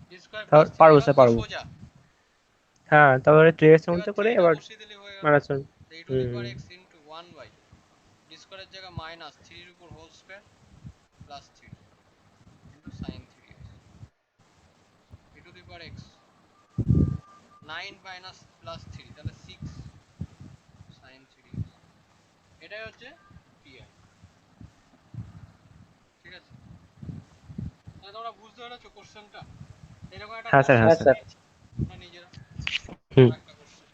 d স্কয়ার প্লাস 3 পারবো এবার স্যার, তো পারবো। সোজা, হ্যাঁ, তারপরে 3x এর এবার মধ্যে করে 3টা এবার বসিয়ে দিলে হয়ে গেল। Minus 1। e to the power x into 1 by d স্কয়ারের জায়গা মাইনাস 3 এর উপর whole square plus 3 into sin 3x e to the power x 9 minus plus 3, তাহলে 6 sin 3x। এটাই হচ্ছে pi, ঠিক আছে? তাহলে তোমরা বুঝতে পেরেছো কোশ্চেনটা? এরকম একটা হ্যাঁ স্যার, হ্যাঁ কোশ্চেন স্যার। দিচ্ছি তোমরা নিজেরা। হুম। একটা কোশ্চেন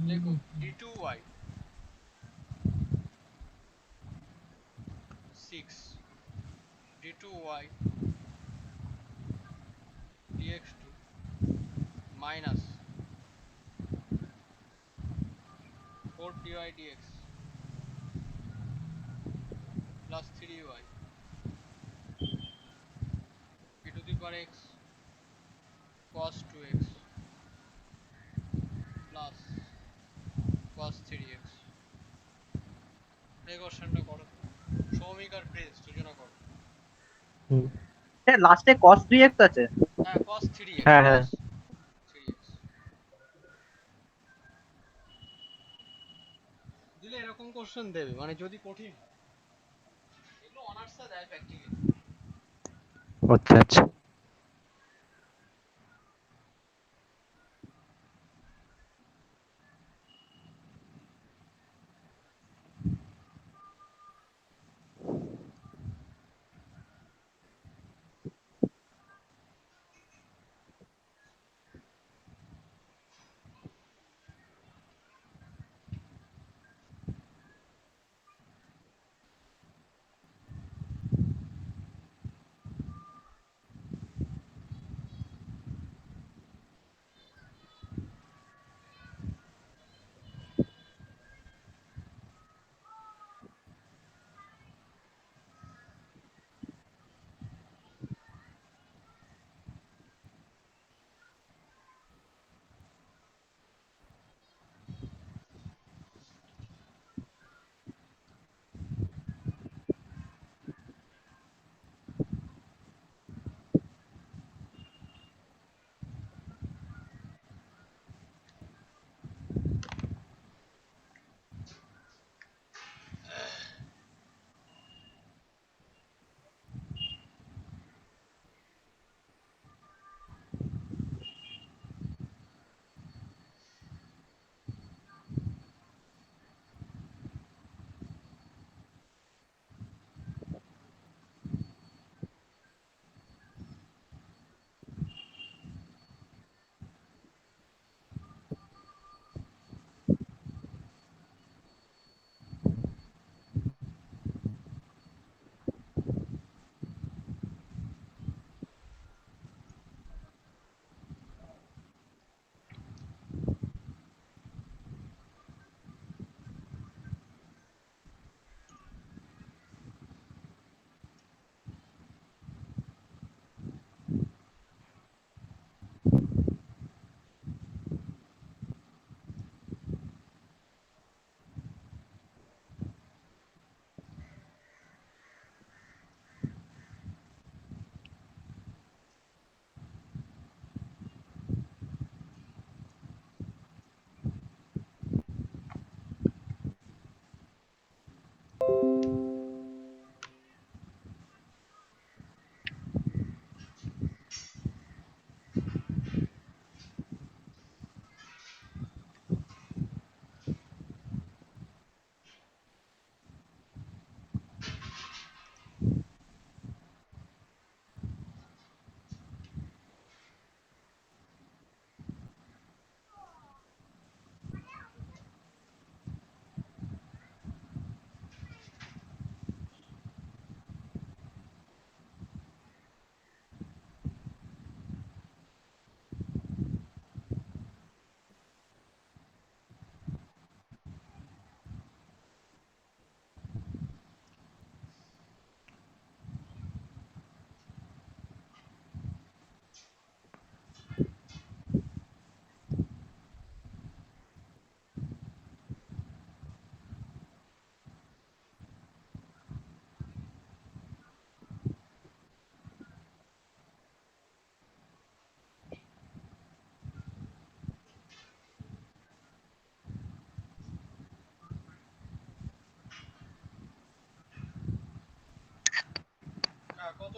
দেখো d2y 6 d2y dx2 minus 4 dy dx plus 3y e to the power x cos 2x plus cos 3x। এই কোশ্চেনটা করো, সৌমিক আর প্রিন্স দুজনে করো। লাস্টে cos 3x আছে। হ্যাঁ cos 3x, হ্যাঁ, হ্যাঁ। cos 3x দিলে এরকম কোশ্চেন দেবে, মানে যদি কঠিন হয়। এগুলো অনার্সে দেয় প্র্যাকটিক্যালি। আচ্ছা, আচ্ছা।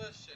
এসছে?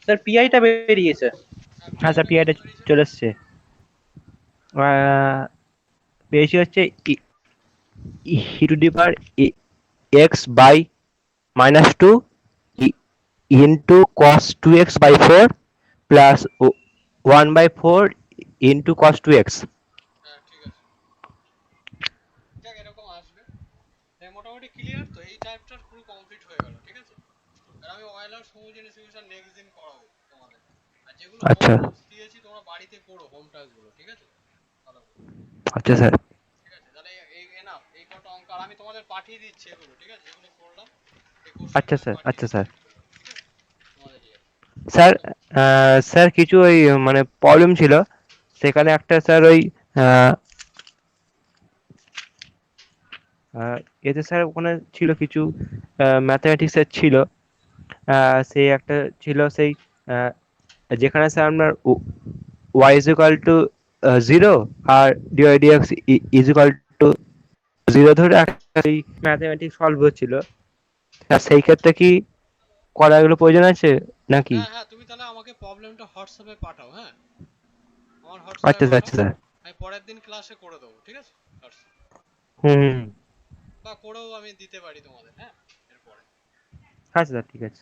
স্যার পিআইটা বেরিয়েছে। হ্যাঁ স্যার, PI পিআইটা কত বেরিয়েছে? চলে এসছে। পেয়েছি হচ্ছে E to the power X by -2 into cos 2x by 4 plus 1/4 into cos 2x। হ্যাঁ ঠিক আছে, দেখ এরকম আসবে। মোটামুটি ক্লিয়ার তো, এই চ্যাপ্টার পুরো কমপ্লিট হয়ে গেল, ঠিক আছে। আর আমি অয়েলার হোমোজেনিয়াস ইকুয়েশন নেক্সট দিন করাবো তোমাদের। আর যেগুলো হোম আচ্ছা টাস্ক দিয়েছি তোমরা বাড়িতে করো হোম টাস্কগুলো, ঠিক আছে। ভালো করে। আচ্ছা স্যার। ঠিক আছে, তাহলে এই এনাফ, এই কটা অঙ্ক আর আমি তোমাদের পাঠিয়ে দিচ্ছি এগুলো, ঠিক আছে, যেগুলো করলাম এই আচ্ছা কোশ্চেনগুলো স্যার। পাঠিয়ে আচ্ছা দিচ্ছি, স্যার। ঠিক আছে তোমাদের ইয়ে। স্যার স্যার কিছু ওই মানে প্রবলেম ছিল সেখানে একটা স্যার ওই আহ, এতে স্যার ওখানে ছিল কিছু ম্যাথামেটিক্সের ছিল। সেই একটা ছিল সেই আহ, যেখানে স্যার আপনার ওয়াই ইজ ইকাল টু 0 আর dy dx is equal to 0 ধরে একটা সেই ম্যাথামেটিক্স সলভ হচ্ছিল। স্যার সেই ক্ষেত্রে কি করা এগুলো প্রয়োজন আছে নাকি? হ্যাঁ হ্যাঁ, তুমি তাহলে আমাকে প্রবলেমটা হোয়াটসঅ্যাপে পাঠাও, হ্যাঁ আমার হোয়াটসঅ্যাপে আচ্ছা স্যার। পাঠাও, আচ্ছা স্যার। আমি পরের দিন ক্লাসে করে দেবো, ঠিক আছে হোয়াটসঅ্যাপ, হুম হুম হুম। বা করেও আমি দিতে পারি তোমাদের, হ্যাঁ এরপরে। আচ্ছা স্যার ঠিক আছে।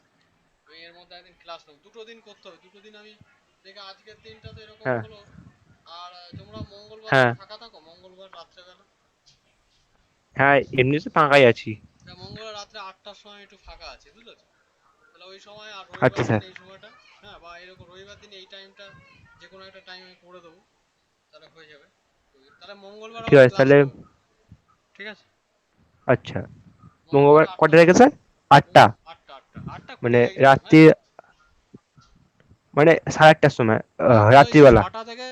আমি এর মধ্যে একদিন ক্লাস নেবো, দুটো দিন করতে হবে, দুটো দিন আমি দেখে আজকের দিনটা তো এরকম হ্যাঁ হলো। আর তোমরা মঙ্গলবার তো হ্যাঁ ফাঁকা থাকো, মঙ্গলবার রাত্রেবেলা? হ্যাঁ, এমনিতে ফাঁকাই আছি। মঙ্গলবার রাত্রে 8টার সময় একটু ফাঁকা আছে, বুঝলেছো? তাহলে ওই সময় আর আচ্ছা রবিবার দিন স্যার এই সময়টা, হ্যাঁ বা এরকম রবিবার দিন এই টাইমটা যে কোনো একটা টাইম আমি করে দেবো, তাহলে হয়ে যাবে। তাহলে মঙ্গলবার ঠিক আবার আছে ক্লাস তাহলে। নেবো, ঠিক আছে। আচ্ছা, মঙ্গলবার মঙ্গলবার কটা 8টার থেকে সময়, স্যার? 8টা? 8টা মানে 20 একদম, হ্যাঁ। রাত্রি মানে 8:30টার সময় মানে ওই রাত্রিবেলা? 6টা থেকে,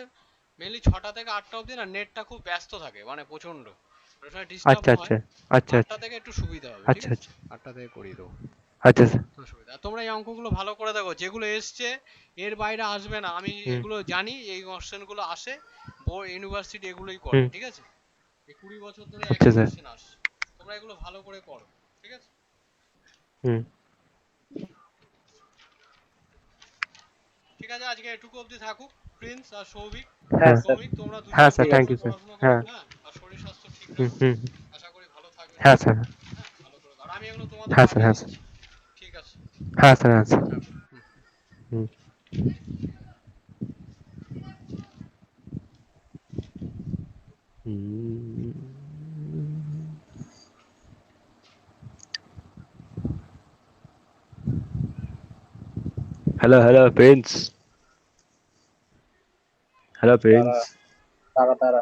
মেনলি 6টা থেকে 8টা অবধি না নেটটা খুব ব্যস্ত থাকে, মানে প্রচন্ড, ওই সময় আচ্ছা ডিস্টার্বও হয়। আচ্ছা আচ্ছা 8টা আচ্ছা থেকে একটু সুবিধা হবে, ঠিক আচ্ছা আছে, আচ্ছা 8টা থেকে করিয়ে দেবো, আচ্ছা স্যার। কোনো অসুবিধা। আর তোমরা এই অঙ্কগুলো ভালো করে দেখো, যেগুলো এসছে এর বাইরে আসবে না, আমি হুম এগুলো জানি, এই কোশ্চেনগুলো আসে, ইউনিভার্সিটি এগুলোই করে, হুম। ঠিক আছে। এই 20 বছর ধরে আচ্ছা একই স্যার। কোশ্চেন আসছে, তোমরা এগুলো ভালো করে করো, ঠিক আছে। হুম। ঠিক আছে, আজকে এটুকু অবধি থাকুক প্রিন্স আর সৌভিক। হ্যাঁ হ্যাঁ স্যার। সৌভিক তোমরা হ্যাঁ দুজনে স্যার, ভালো থ্যাংক করে ইউ স্যার। পড়াশোনা করো, হ্যাঁ। হ্যাঁ, আর শরীর স্বাস্থ্য ঠিক হুম রাখো, হুম। আশা করি ভালো থাকবে হ্যাঁ সবাই, স্যার। হ্যাঁ ভালো করে। আর আমি এগুলো তোমাদের হ্যাঁ স্যার। পাঠিয়ে হ্যাঁ স্যার। দিচ্ছি, ঠিক আছে, হ্যাঁ স্যার। হ্যাঁ স্যার। থাকো, হুম। হুম। হুম। Hello hello Prince. Hello Prince. তারা তারা তারা